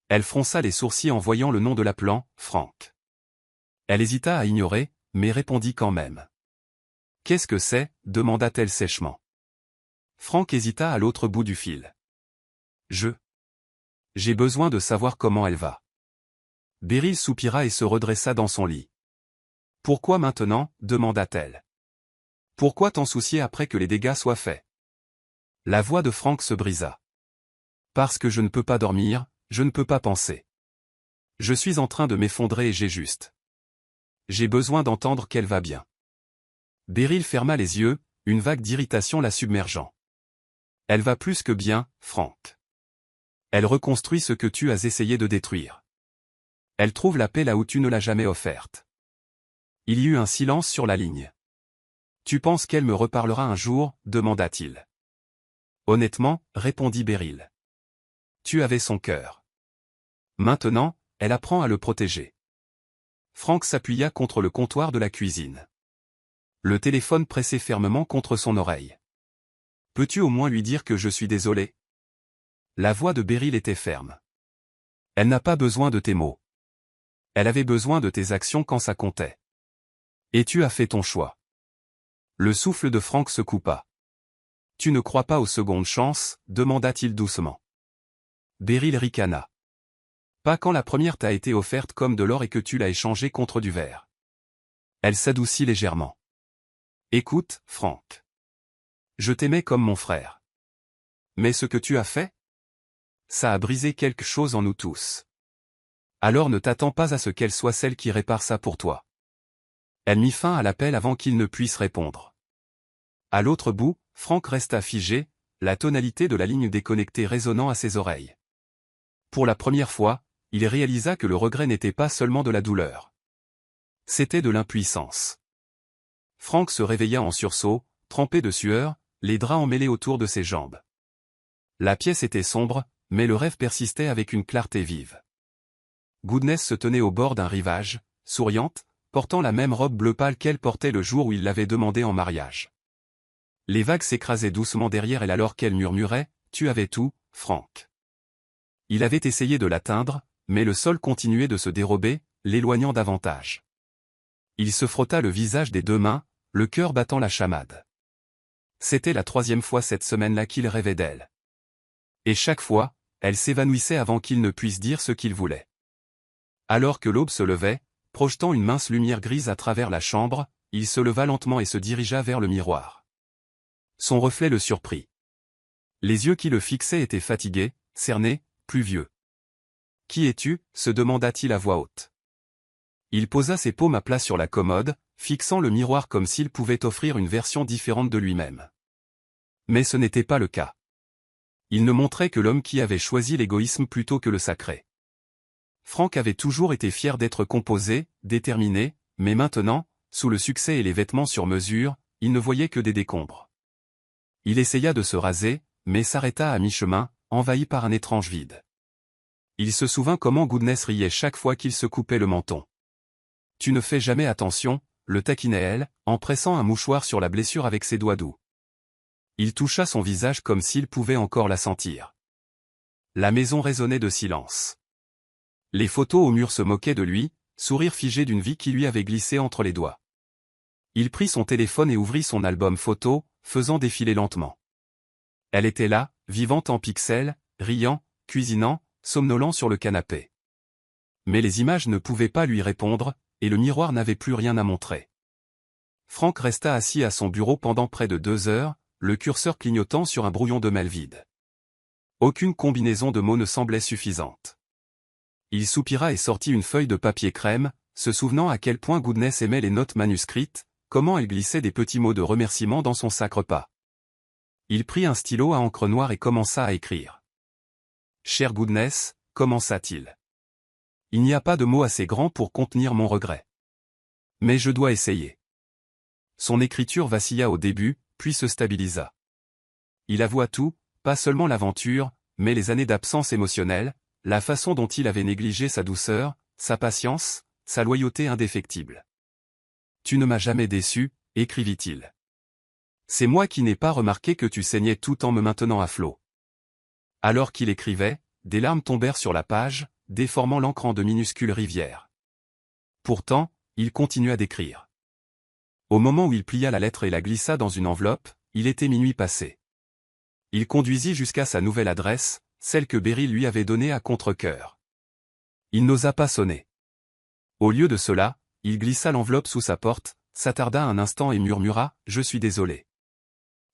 Elle fronça les sourcils en voyant le nom de l'appelant, Franck. Elle hésita à ignorer, mais répondit quand même. « Qu'est-ce que c'est » demanda-t-elle sèchement. Franck hésita à l'autre bout du fil. « J'ai besoin de savoir comment elle va. » Beryl soupira et se redressa dans son lit. « Pourquoi maintenant » demanda-t-elle. « Pourquoi t'en soucier après que les dégâts soient faits ?» La voix de Franck se brisa. « Parce que je ne peux pas dormir, je ne peux pas penser. Je suis en train de m'effondrer et j'ai besoin d'entendre qu'elle va bien. » Beryl ferma les yeux, une vague d'irritation la submergeant. « Elle va plus que bien, Franck. Elle reconstruit ce que tu as essayé de détruire. Elle trouve la paix là où tu ne l'as jamais offerte. » Il y eut un silence sur la ligne. « Tu penses qu'elle me reparlera un jour » demanda-t-il. « Honnêtement, répondit Beryl. Tu avais son cœur. Maintenant, elle apprend à le protéger. » Franck s'appuya contre le comptoir de la cuisine. Le téléphone pressait fermement contre son oreille. « Peux-tu au moins lui dire que je suis désolé ?» La voix de Beryl était ferme. « Elle n'a pas besoin de tes mots. Elle avait besoin de tes actions quand ça comptait. Et tu as fait ton choix. » Le souffle de Franck se coupa. « Tu ne crois pas aux secondes chances » demanda-t-il doucement. Beryl ricana. « Pas quand la première t'a été offerte comme de l'or et que tu l'as échangée contre du verre. » Elle s'adoucit légèrement. « Écoute, Franck. Je t'aimais comme mon frère. Mais ce que tu as fait ? Ça a brisé quelque chose en nous tous. Alors ne t'attends pas à ce qu'elle soit celle qui répare ça pour toi. » Elle mit fin à l'appel avant qu'il ne puisse répondre. À l'autre bout, Franck resta figé, la tonalité de la ligne déconnectée résonnant à ses oreilles. Pour la première fois, il réalisa que le regret n'était pas seulement de la douleur. C'était de l'impuissance. Franck se réveilla en sursaut, trempé de sueur, les draps emmêlés autour de ses jambes. La pièce était sombre, mais le rêve persistait avec une clarté vive. Goodness se tenait au bord d'un rivage, souriante, portant la même robe bleu pâle qu'elle portait le jour où il l'avait demandée en mariage. Les vagues s'écrasaient doucement derrière elle alors qu'elle murmurait « Tu avais tout, Franck. » Il avait essayé de l'atteindre, mais le sol continuait de se dérober, l'éloignant davantage. Il se frotta le visage des deux mains, le cœur battant la chamade. C'était la 3e fois cette semaine-là qu'il rêvait d'elle. Et chaque fois, elle s'évanouissait avant qu'il ne puisse dire ce qu'il voulait. Alors que l'aube se levait, projetant une mince lumière grise à travers la chambre, il se leva lentement et se dirigea vers le miroir. Son reflet le surprit. Les yeux qui le fixaient étaient fatigués, cernés, pluvieux. « Qui es-tu » se demanda-t-il à voix haute. Il posa ses paumes à plat sur la commode, fixant le miroir comme s'il pouvait offrir une version différente de lui-même. Mais ce n'était pas le cas. Il ne montrait que l'homme qui avait choisi l'égoïsme plutôt que le sacré. Franck avait toujours été fier d'être composé, déterminé, mais maintenant, sous le succès et les vêtements sur mesure, il ne voyait que des décombres. Il essaya de se raser, mais s'arrêta à mi-chemin, envahi par un étrange vide. Il se souvint comment Goodness riait chaque fois qu'il se coupait le menton. « Tu ne fais jamais attention », le taquinait elle, en pressant un mouchoir sur la blessure avec ses doigts doux. Il toucha son visage comme s'il pouvait encore la sentir. La maison résonnait de silence. Les photos au mur se moquaient de lui, sourire figé d'une vie qui lui avait glissé entre les doigts. Il prit son téléphone et ouvrit son album photo, faisant défiler lentement. Elle était là, vivante en pixels, riant, cuisinant, somnolent sur le canapé. Mais les images ne pouvaient pas lui répondre, et le miroir n'avait plus rien à montrer. Franck resta assis à son bureau pendant près de 2 heures, le curseur clignotant sur un brouillon de mail vide. Aucune combinaison de mots ne semblait suffisante. Il soupira et sortit une feuille de papier crème, se souvenant à quel point Goodness aimait les notes manuscrites, comment elle glissait des petits mots de remerciement dans son sac repas. Il prit un stylo à encre noire et commença à écrire. « Cher Goodness », commença-t-il. « Il n'y a pas de mots assez grands pour contenir mon regret. Mais je dois essayer. » Son écriture vacilla au début, puis se stabilisa. Il avoua tout, pas seulement l'aventure, mais les années d'absence émotionnelle, la façon dont il avait négligé sa douceur, sa patience, sa loyauté indéfectible. « Tu ne m'as jamais déçu », écrivit-il. « C'est moi qui n'ai pas remarqué que tu saignais tout en me maintenant à flot. » Alors qu'il écrivait, des larmes tombèrent sur la page, déformant l'encre en de minuscules rivières. Pourtant, il continua d'écrire. Au moment où il plia la lettre et la glissa dans une enveloppe, il était minuit passé. Il conduisit jusqu'à sa nouvelle adresse, celle que Beryl lui avait donnée à contre-cœur. Il n'osa pas sonner. Au lieu de cela, il glissa l'enveloppe sous sa porte, s'attarda un instant et murmura « Je suis désolé ».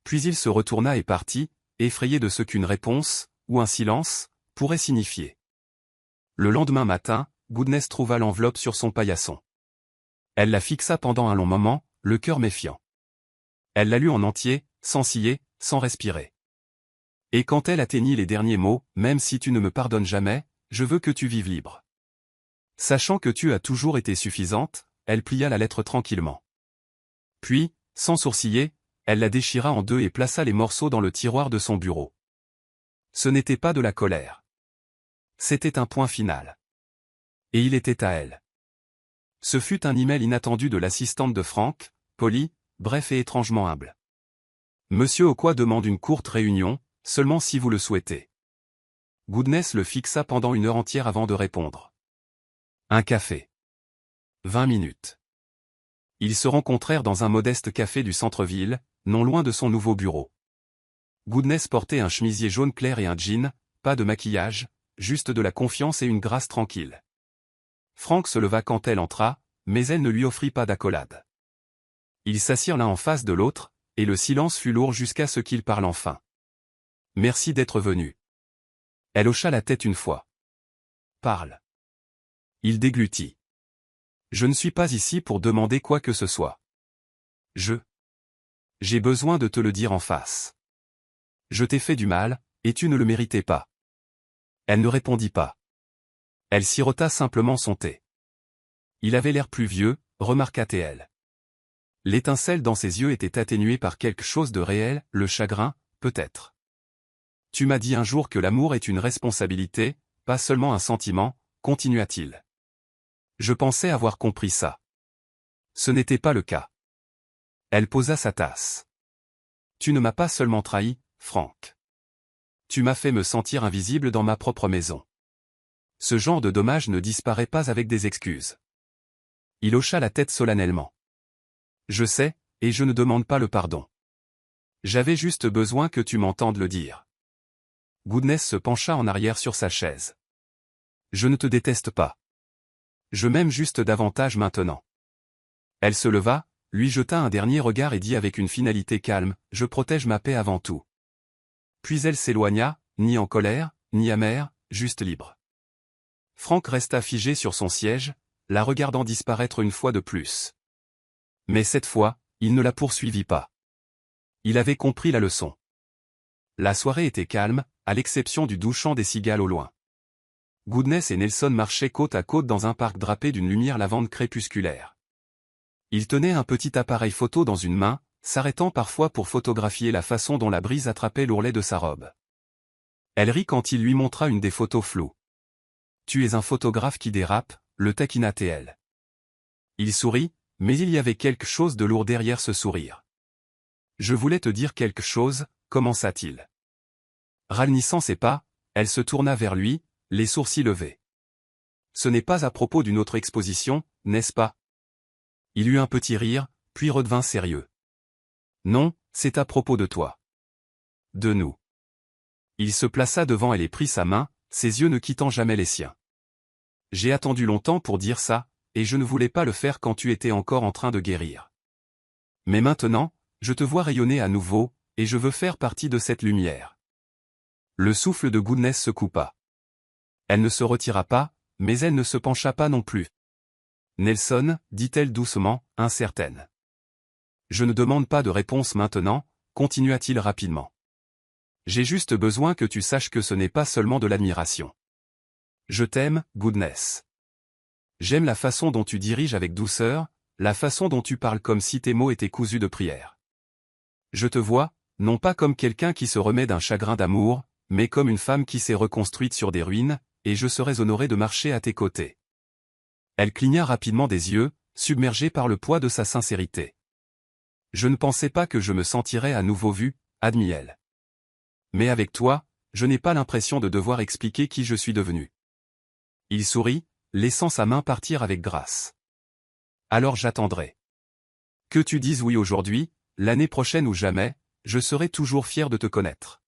Puis il se retourna et partit, effrayé de ce qu'une réponse, ou un silence, pourrait signifier. Le lendemain matin, Goodness trouva l'enveloppe sur son paillasson. Elle la fixa pendant un long moment, le cœur méfiant. Elle la lut en entier, sans scier, sans respirer. Et quand elle atteignit les derniers mots, « Même si tu ne me pardonnes jamais, je veux que tu vives libre. » Sachant que tu as toujours été suffisante, elle plia la lettre tranquillement. Puis, sans sourciller, elle la déchira en deux et plaça les morceaux dans le tiroir de son bureau. Ce n'était pas de la colère. C'était un point final. Et il était à elle. Ce fut un email inattendu de l'assistante de Franck, poli, bref et étrangement humble. Monsieur Auquois demande une courte réunion, seulement si vous le souhaitez. Goodness le fixa pendant 1 heure entière avant de répondre. Un café. 20 minutes. Ils se rencontrèrent dans un modeste café du centre-ville, non loin de son nouveau bureau. Goodness portait un chemisier jaune clair et un jean, pas de maquillage, juste de la confiance et une grâce tranquille. Franck se leva quand elle entra, mais elle ne lui offrit pas d'accolade. Ils s'assirent l'un en face de l'autre, et le silence fut lourd jusqu'à ce qu'il parle enfin. « Merci d'être venu. » Elle hocha la tête une fois. « Parle. » Il déglutit. « Je ne suis pas ici pour demander quoi que ce soit. J'ai besoin de te le dire en face. Je t'ai fait du mal, et tu ne le méritais pas. » Elle ne répondit pas. Elle sirota simplement son thé. Il avait l'air plus vieux, remarqua-t-elle. L'étincelle dans ses yeux était atténuée par quelque chose de réel, le chagrin, peut-être. « Tu m'as dit un jour que l'amour est une responsabilité, pas seulement un sentiment, continua-t-il. Je pensais avoir compris ça. Ce n'était pas le cas. » Elle posa sa tasse. « Tu ne m'as pas seulement trahi, Franck. Tu m'as fait me sentir invisible dans ma propre maison. Ce genre de dommage ne disparaît pas avec des excuses. » Il hocha la tête solennellement. « Je sais, et je ne demande pas le pardon. J'avais juste besoin que tu m'entendes le dire. » Goodness se pencha en arrière sur sa chaise. « Je ne te déteste pas. Je m'aime juste davantage maintenant. » Elle se leva, lui jeta un dernier regard et dit avec une finalité calme, « Je protège ma paix avant tout. » Puis elle s'éloigna, ni en colère, ni amère, juste libre. Frank resta figé sur son siège, la regardant disparaître une fois de plus. Mais cette fois, il ne la poursuivit pas. Il avait compris la leçon. La soirée était calme, à l'exception du doux chant des cigales au loin. Goodness et Nelson marchaient côte à côte dans un parc drapé d'une lumière lavande crépusculaire. Il tenait un petit appareil photo dans une main, s'arrêtant parfois pour photographier la façon dont la brise attrapait l'ourlet de sa robe. Elle rit quand il lui montra une des photos floues. « Tu es un photographe qui dérape », le taquina-t-elle. Il sourit, mais il y avait quelque chose de lourd derrière ce sourire. « Je voulais te dire quelque chose », commença-t-il. Ralentissant ses pas, elle se tourna vers lui, les sourcils levés. « Ce n'est pas à propos d'une autre exposition, n'est-ce pas ?» Il eut un petit rire, puis redevint sérieux. « Non, c'est à propos de toi. De nous. » Il se plaça devant elle et prit sa main, ses yeux ne quittant jamais les siens. « J'ai attendu longtemps pour dire ça, et je ne voulais pas le faire quand tu étais encore en train de guérir. Mais maintenant, je te vois rayonner à nouveau, et je veux faire partie de cette lumière. » Le souffle de Goodness se coupa. Elle ne se retira pas, mais elle ne se pencha pas non plus. « Nelson, dit-elle doucement, incertaine. Je ne demande pas de réponse maintenant, continua-t-il rapidement. J'ai juste besoin que tu saches que ce n'est pas seulement de l'admiration. Je t'aime, Goodness. J'aime la façon dont tu diriges avec douceur, la façon dont tu parles comme si tes mots étaient cousus de prière. Je te vois, non pas comme quelqu'un qui se remet d'un chagrin d'amour, mais comme une femme qui s'est reconstruite sur des ruines, et je serais honoré de marcher à tes côtés. » Elle cligna rapidement des yeux, submergée par le poids de sa sincérité. « Je ne pensais pas que je me sentirais à nouveau vue, » admit-elle. « Mais avec toi, je n'ai pas l'impression de devoir expliquer qui je suis devenu. » Il sourit, laissant sa main partir avec grâce. « Alors j'attendrai. Que tu dises oui aujourd'hui, l'année prochaine ou jamais, je serai toujours fier de te connaître. »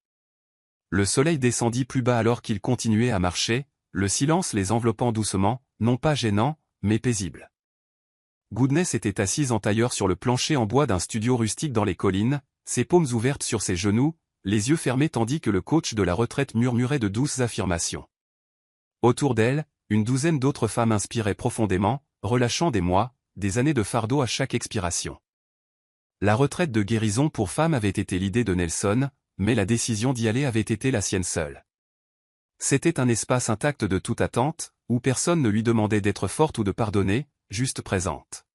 Le soleil descendit plus bas alors qu'ils continuaient à marcher, le silence les enveloppant doucement, non pas gênant, mais paisible. Goodness était assise en tailleur sur le plancher en bois d'un studio rustique dans les collines, ses paumes ouvertes sur ses genoux, les yeux fermés tandis que le coach de la retraite murmurait de douces affirmations. Autour d'elle, une douzaine d'autres femmes inspiraient profondément, relâchant des mois, des années de fardeau à chaque expiration. La retraite de guérison pour femmes avait été l'idée de Nelson, mais la décision d'y aller avait été la sienne seule. C'était un espace intact de toute attente, où personne ne lui demandait d'être forte ou de pardonner, juste présente.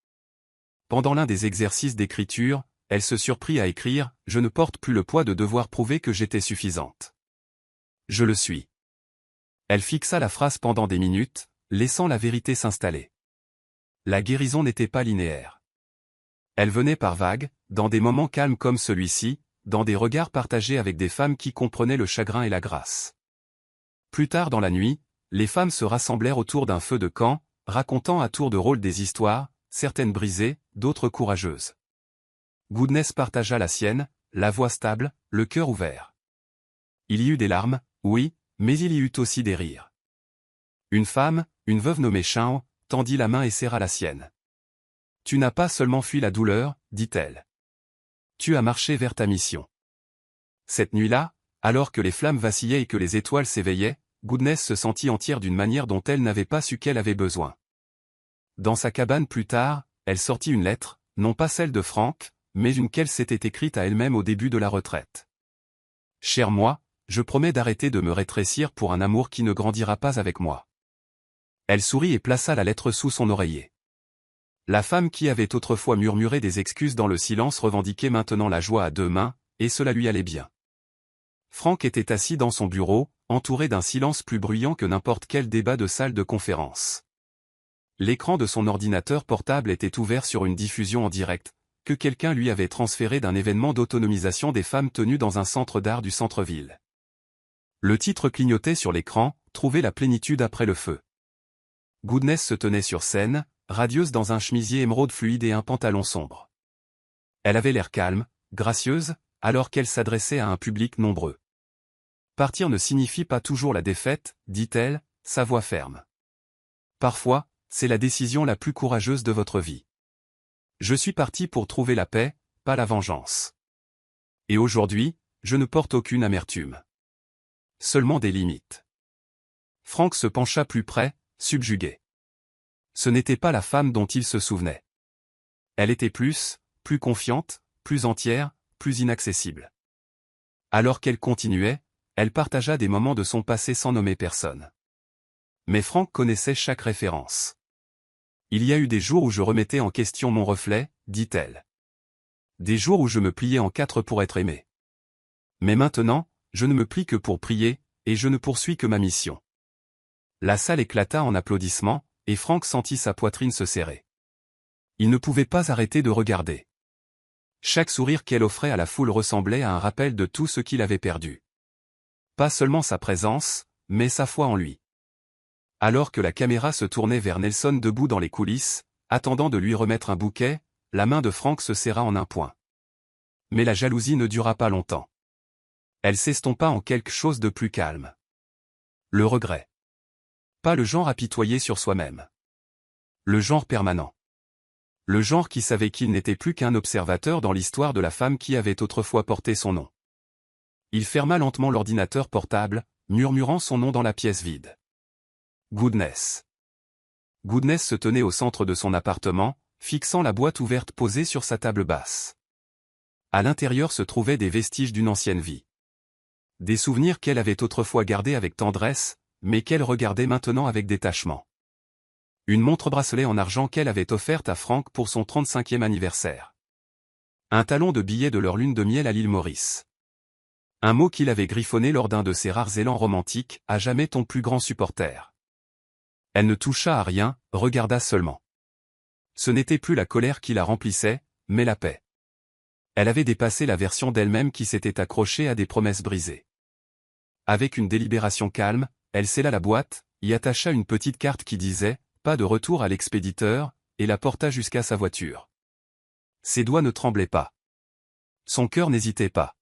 Pendant l'un des exercices d'écriture, elle se surprit à écrire « Je ne porte plus le poids de devoir prouver que j'étais suffisante. Je le suis. » Elle fixa la phrase pendant des minutes, laissant la vérité s'installer. La guérison n'était pas linéaire. Elle venait par vagues, dans des moments calmes comme celui-ci, dans des regards partagés avec des femmes qui comprenaient le chagrin et la grâce. Plus tard dans la nuit, les femmes se rassemblèrent autour d'un feu de camp, racontant à tour de rôle des histoires, certaines brisées, d'autres courageuses. Goodness partagea la sienne, la voix stable, le cœur ouvert. Il y eut des larmes, oui, mais il y eut aussi des rires. Une femme, une veuve nommée Chao, tendit la main et serra la sienne. « Tu n'as pas seulement fui la douleur, dit-elle. Tu as marché vers ta mission. » Cette nuit-là, alors que les flammes vacillaient et que les étoiles s'éveillaient, Goodness se sentit entière d'une manière dont elle n'avait pas su qu'elle avait besoin. Dans sa cabane plus tard, elle sortit une lettre, non pas celle de Frank, mais une qu'elle s'était écrite à elle-même au début de la retraite. « Cher moi, je promets d'arrêter de me rétrécir pour un amour qui ne grandira pas avec moi. » Elle sourit et plaça la lettre sous son oreiller. La femme qui avait autrefois murmuré des excuses dans le silence revendiquait maintenant la joie à deux mains, et cela lui allait bien. Frank était assis dans son bureau, entouré d'un silence plus bruyant que n'importe quel débat de salle de conférence. L'écran de son ordinateur portable était ouvert sur une diffusion en direct, que quelqu'un lui avait transféré d'un événement d'autonomisation des femmes tenu dans un centre d'art du centre-ville. Le titre clignotait sur l'écran, « Trouver la plénitude après le feu ». Goodness se tenait sur scène, radieuse dans un chemisier émeraude fluide et un pantalon sombre. Elle avait l'air calme, gracieuse, alors qu'elle s'adressait à un public nombreux. « Partir ne signifie pas toujours la défaite, dit-elle, sa voix ferme. Parfois, c'est la décision la plus courageuse de votre vie. Je suis parti pour trouver la paix, pas la vengeance. Et aujourd'hui, je ne porte aucune amertume. Seulement des limites. Frank se pencha plus près, subjugué. Ce n'était pas la femme dont il se souvenait. Elle était plus confiante, plus entière, plus inaccessible. Alors qu'elle continuait, elle partagea des moments de son passé sans nommer personne. Mais Frank connaissait chaque référence. Il y a eu des jours où je remettais en question mon reflet, dit-elle. Des jours où je me pliais en quatre pour être aimé. Mais maintenant, je ne me plie que pour prier, et je ne poursuis que ma mission. La salle éclata en applaudissements, et Frank sentit sa poitrine se serrer. Il ne pouvait pas arrêter de regarder. Chaque sourire qu'elle offrait à la foule ressemblait à un rappel de tout ce qu'il avait perdu. Pas seulement sa présence, mais sa foi en lui. Alors que la caméra se tournait vers Nelson debout dans les coulisses, attendant de lui remettre un bouquet, la main de Frank se serra en un point. Mais la jalousie ne dura pas longtemps. Elle s'estompa en quelque chose de plus calme. Le regret. Pas le genre apitoyé sur soi-même. Le genre permanent. Le genre qui savait qu'il n'était plus qu'un observateur dans l'histoire de la femme qui avait autrefois porté son nom. Il ferma lentement l'ordinateur portable, murmurant son nom dans la pièce vide. Goodness. Goodness se tenait au centre de son appartement, fixant la boîte ouverte posée sur sa table basse. À l'intérieur se trouvaient des vestiges d'une ancienne vie. Des souvenirs qu'elle avait autrefois gardés avec tendresse, mais qu'elle regardait maintenant avec détachement. Une montre-bracelet en argent qu'elle avait offerte à Frank pour son 35e anniversaire. Un talon de billets de leur lune de miel à l'île Maurice. Un mot qu'il avait griffonné lors d'un de ses rares élans romantiques, à jamais ton plus grand supporter. Elle ne toucha à rien, regarda seulement. Ce n'était plus la colère qui la remplissait, mais la paix. Elle avait dépassé la version d'elle-même qui s'était accrochée à des promesses brisées. Avec une délibération calme, elle scella la boîte, y attacha une petite carte qui disait « Pas de retour à l'expéditeur » et la porta jusqu'à sa voiture. Ses doigts ne tremblaient pas. Son cœur n'hésitait pas.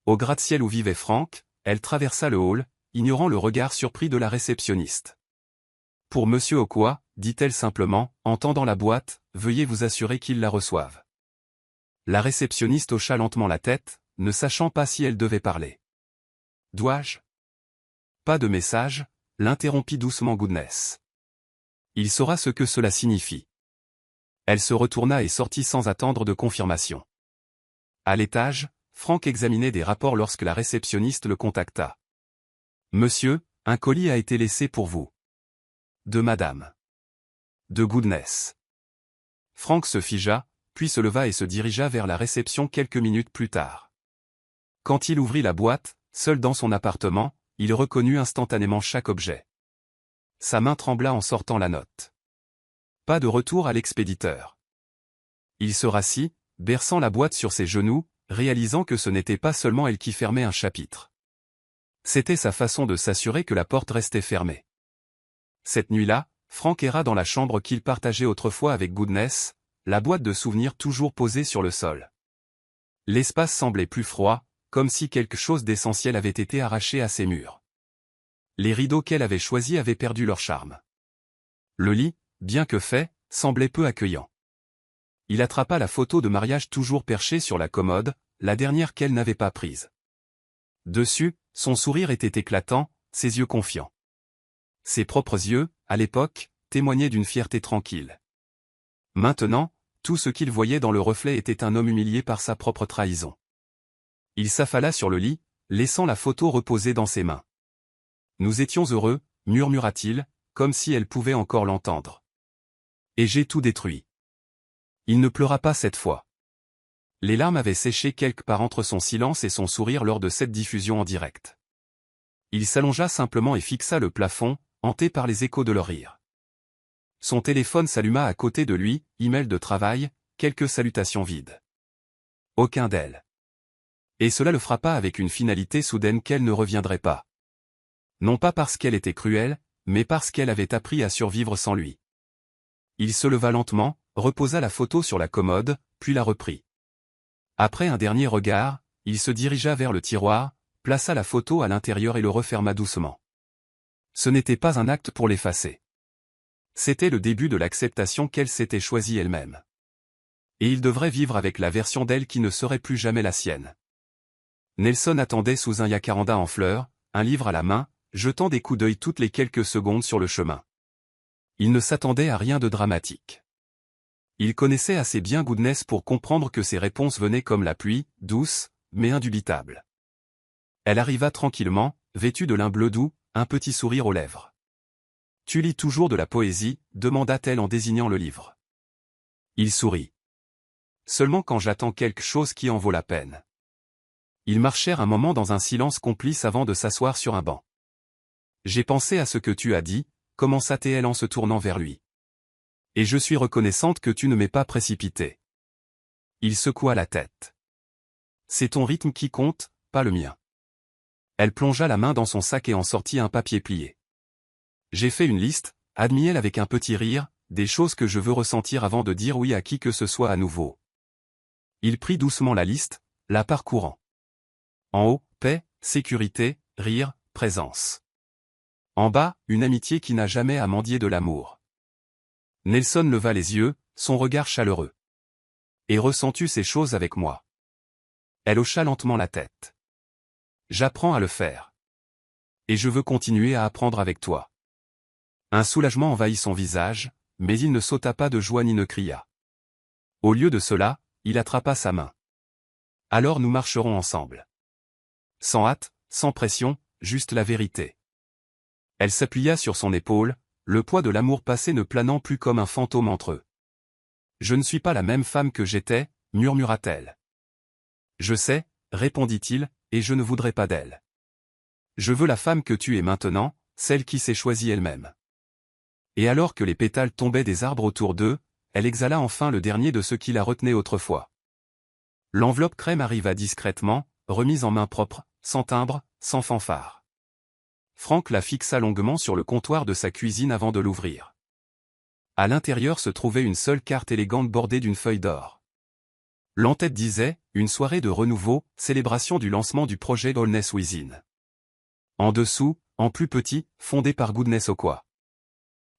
Au gratte-ciel où vivait Frank, elle traversa le hall, ignorant le regard surpris de la réceptionniste. « Pour Monsieur Okwa, dit-elle simplement, en tendant la boîte, veuillez vous assurer qu'il la reçoive. » La réceptionniste hocha lentement la tête, ne sachant pas si elle devait parler. « Dois-je » ? Pas de message, l'interrompit doucement Goodness. Il saura ce que cela signifie. Elle se retourna et sortit sans attendre de confirmation. À l'étage, Frank examinait des rapports lorsque la réceptionniste le contacta. « Monsieur, un colis a été laissé pour vous. » De Madame. De Goodness. Frank se figea, puis se leva et se dirigea vers la réception quelques minutes plus tard. Quand il ouvrit la boîte, seul dans son appartement, il reconnut instantanément chaque objet. Sa main trembla en sortant la note. Pas de retour à l'expéditeur. Il se rassit, berçant la boîte sur ses genoux, réalisant que ce n'était pas seulement elle qui fermait un chapitre. C'était sa façon de s'assurer que la porte restait fermée. Cette nuit-là, Frank erra dans la chambre qu'il partageait autrefois avec Goodness, la boîte de souvenirs toujours posée sur le sol. L'espace semblait plus froid, comme si quelque chose d'essentiel avait été arraché à ses murs. Les rideaux qu'elle avait choisis avaient perdu leur charme. Le lit, bien que fait, semblait peu accueillant. Il attrapa la photo de mariage toujours perchée sur la commode, la dernière qu'elle n'avait pas prise. Dessus, son sourire était éclatant, ses yeux confiants. Ses propres yeux, à l'époque, témoignaient d'une fierté tranquille. Maintenant, tout ce qu'il voyait dans le reflet était un homme humilié par sa propre trahison. Il s'affala sur le lit, laissant la photo reposer dans ses mains. « Nous étions heureux », murmura-t-il, comme si elle pouvait encore l'entendre. « Et j'ai tout détruit. » Il ne pleura pas cette fois. Les larmes avaient séché quelque part entre son silence et son sourire lors de cette diffusion en direct. Il s'allongea simplement et fixa le plafond, hanté par les échos de leur rire. Son téléphone s'alluma à côté de lui, email de travail, quelques salutations vides. Aucun d'elles. Et cela le frappa avec une finalité soudaine qu'elle ne reviendrait pas. Non pas parce qu'elle était cruelle, mais parce qu'elle avait appris à survivre sans lui. Il se leva lentement, reposa la photo sur la commode, puis la reprit. Après un dernier regard, il se dirigea vers le tiroir, plaça la photo à l'intérieur et le referma doucement. Ce n'était pas un acte pour l'effacer. C'était le début de l'acceptation qu'elle s'était choisie elle-même. Et il devrait vivre avec la version d'elle qui ne serait plus jamais la sienne. Nelson attendait sous un jacaranda en fleurs, un livre à la main, jetant des coups d'œil toutes les quelques secondes sur le chemin. Il ne s'attendait à rien de dramatique. Il connaissait assez bien Goodness pour comprendre que ses réponses venaient comme la pluie, douce, mais indubitable. Elle arriva tranquillement, vêtue de lin bleu doux, un petit sourire aux lèvres. « Tu lis toujours de la poésie ?» demanda-t-elle en désignant le livre. Il sourit. « Seulement quand j'attends quelque chose qui en vaut la peine. » Ils marchèrent un moment dans un silence complice avant de s'asseoir sur un banc. « J'ai pensé à ce que tu as dit » commença-t-elle en se tournant vers lui. « Et je suis reconnaissante que tu ne m'aies pas précipité. » Il secoua la tête. « C'est ton rythme qui compte, pas le mien. » Elle plongea la main dans son sac et en sortit un papier plié. « J'ai fait une liste, » admit-elle avec un petit rire, « des choses que je veux ressentir avant de dire oui à qui que ce soit à nouveau. » Il prit doucement la liste, la parcourant. En haut, paix, sécurité, rire, présence. En bas, une amitié qui n'a jamais à mendier de l'amour. Nelson leva les yeux, son regard chaleureux. « Et ressens-tu ces choses avec moi ?» Elle hocha lentement la tête. « J'apprends à le faire. Et je veux continuer à apprendre avec toi. » Un soulagement envahit son visage, mais il ne sauta pas de joie ni ne cria. Au lieu de cela, il attrapa sa main. « Alors nous marcherons ensemble. Sans hâte, sans pression, juste la vérité. » Elle s'appuya sur son épaule, le poids de l'amour passé ne planant plus comme un fantôme entre eux. « Je ne suis pas la même femme que j'étais, » murmura-t-elle. « Je sais, » répondit-il, « et je ne voudrais pas d'elle. Je veux la femme que tu es maintenant, celle qui s'est choisie elle-même. » Et alors que les pétales tombaient des arbres autour d'eux, elle exhala enfin le dernier de ce qui la retenait autrefois. L'enveloppe crème arriva discrètement, remise en main propre, sans timbre, sans fanfare. Frank la fixa longuement sur le comptoir de sa cuisine avant de l'ouvrir. À l'intérieur se trouvait une seule carte élégante bordée d'une feuille d'or. L'en-tête disait « Une soirée de renouveau, célébration du lancement du projet Allness Within ». En dessous, en plus petit, fondé par Goodness Okwa.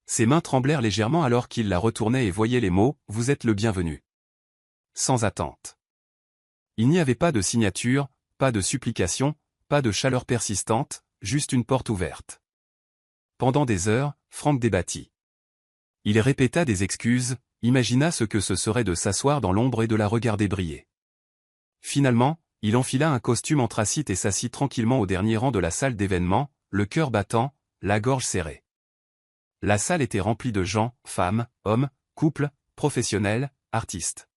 Ses mains tremblèrent légèrement alors qu'il la retournait et voyait les mots « Vous êtes le bienvenu ». Sans attente. Il n'y avait pas de signature, pas de supplication, pas de chaleur persistante, juste une porte ouverte. Pendant des heures, Frank débattit. Il répéta des excuses, imagina ce que ce serait de s'asseoir dans l'ombre et de la regarder briller. Finalement, il enfila un costume anthracite et s'assit tranquillement au dernier rang de la salle d'événements, le cœur battant, la gorge serrée. La salle était remplie de gens, femmes, hommes, couples, professionnels, artistes.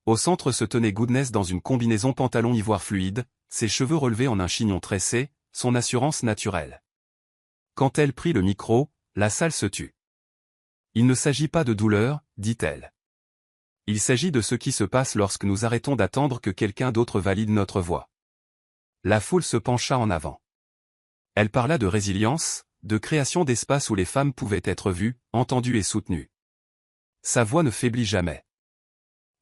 Au centre se tenait Goodness dans une combinaison pantalon ivoire fluide, ses cheveux relevés en un chignon tressé, son assurance naturelle. Quand elle prit le micro, la salle se tut. « Il ne s'agit pas de douleur, dit-elle. Il s'agit de ce qui se passe lorsque nous arrêtons d'attendre que quelqu'un d'autre valide notre voix. » La foule se pencha en avant. Elle parla de résilience, de création d'espace où les femmes pouvaient être vues, entendues et soutenues. Sa voix ne faiblit jamais.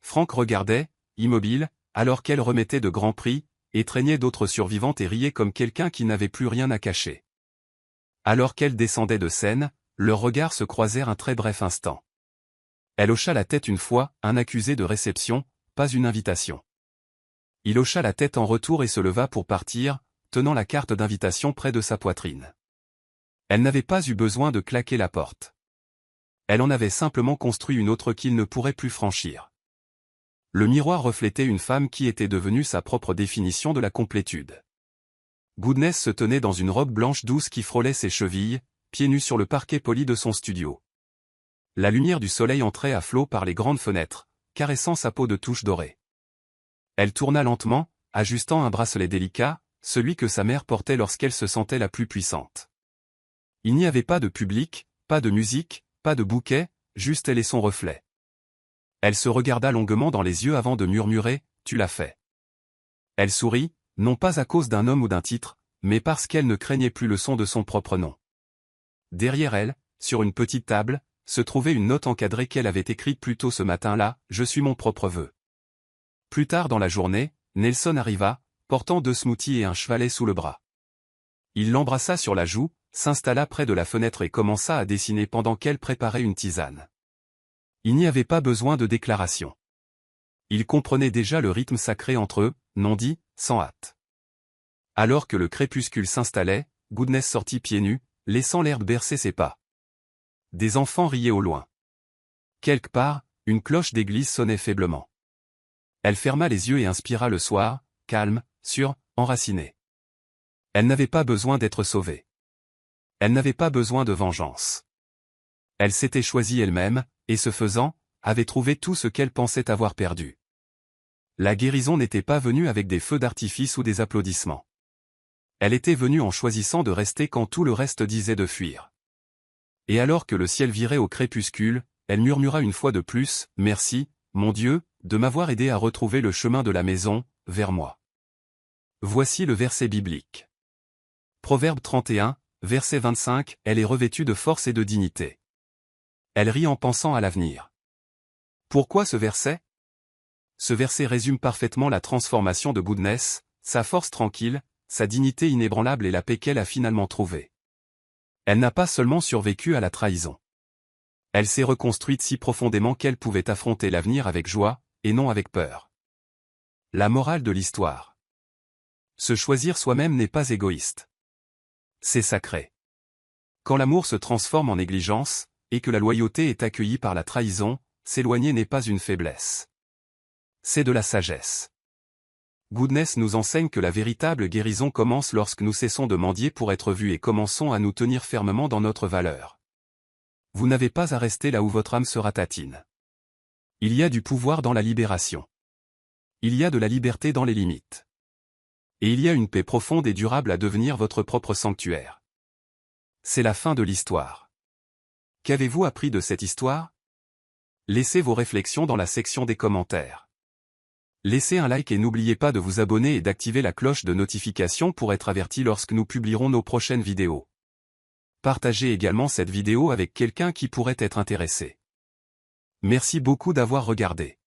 Frank regardait, immobile, alors qu'elle remettait de grands prix, étreignait d'autres survivantes et riait comme quelqu'un qui n'avait plus rien à cacher. Alors qu'elle descendait de scène, leurs regards se croisèrent un très bref instant. Elle hocha la tête une fois, un accusé de réception, pas une invitation. Il hocha la tête en retour et se leva pour partir, tenant la carte d'invitation près de sa poitrine. Elle n'avait pas eu besoin de claquer la porte. Elle en avait simplement construit une autre qu'il ne pourrait plus franchir. Le miroir reflétait une femme qui était devenue sa propre définition de la complétude. Goodness se tenait dans une robe blanche douce qui frôlait ses chevilles, pieds nus sur le parquet poli de son studio. La lumière du soleil entrait à flot par les grandes fenêtres, caressant sa peau de touches dorées. Elle tourna lentement, ajustant un bracelet délicat, celui que sa mère portait lorsqu'elle se sentait la plus puissante. Il n'y avait pas de public, pas de musique, pas de bouquet, juste elle et son reflet. Elle se regarda longuement dans les yeux avant de murmurer « Tu l'as fait ». Elle sourit, non pas à cause d'un homme ou d'un titre, mais parce qu'elle ne craignait plus le son de son propre nom. Derrière elle, sur une petite table, se trouvait une note encadrée qu'elle avait écrite plus tôt ce matin-là, « Je suis mon propre vœu ». Plus tard dans la journée, Nelson arriva, portant 2 smoothies et un chevalet sous le bras. Il l'embrassa sur la joue, s'installa près de la fenêtre et commença à dessiner pendant qu'elle préparait une tisane. Il n'y avait pas besoin de déclaration. Il comprenait déjà le rythme sacré entre eux, non dit, sans hâte. Alors que le crépuscule s'installait, Goodness sortit pieds nus, laissant l'herbe bercer ses pas. Des enfants riaient au loin. Quelque part, une cloche d'église sonnait faiblement. Elle ferma les yeux et inspira le soir, calme, sûr, enraciné. Elle n'avait pas besoin d'être sauvée. Elle n'avait pas besoin de vengeance. Elle s'était choisie elle-même, et ce faisant, avait trouvé tout ce qu'elle pensait avoir perdu. La guérison n'était pas venue avec des feux d'artifice ou des applaudissements. Elle était venue en choisissant de rester quand tout le reste disait de fuir. Et alors que le ciel virait au crépuscule, elle murmura une fois de plus, « Merci, mon Dieu, de m'avoir aidé à retrouver le chemin de la maison, vers moi. » Voici le verset biblique. Proverbe 31, verset 25, elle est revêtue de force et de dignité. Elle rit en pensant à l'avenir. Pourquoi ce verset? Ce verset résume parfaitement la transformation de Goodness, sa force tranquille, sa dignité inébranlable et la paix qu'elle a finalement trouvée. Elle n'a pas seulement survécu à la trahison. Elle s'est reconstruite si profondément qu'elle pouvait affronter l'avenir avec joie, et non avec peur. La morale de l'histoire. Se choisir soi-même n'est pas égoïste. C'est sacré. Quand l'amour se transforme en négligence, et que la loyauté est accueillie par la trahison, s'éloigner n'est pas une faiblesse. C'est de la sagesse. Goodness nous enseigne que la véritable guérison commence lorsque nous cessons de mendier pour être vus et commençons à nous tenir fermement dans notre valeur. Vous n'avez pas à rester là où votre âme se ratatine. Il y a du pouvoir dans la libération. Il y a de la liberté dans les limites. Et il y a une paix profonde et durable à devenir votre propre sanctuaire. C'est la fin de l'histoire. Qu'avez-vous appris de cette histoire? Laissez vos réflexions dans la section des commentaires. Laissez un like et n'oubliez pas de vous abonner et d'activer la cloche de notification pour être averti lorsque nous publierons nos prochaines vidéos. Partagez également cette vidéo avec quelqu'un qui pourrait être intéressé. Merci beaucoup d'avoir regardé.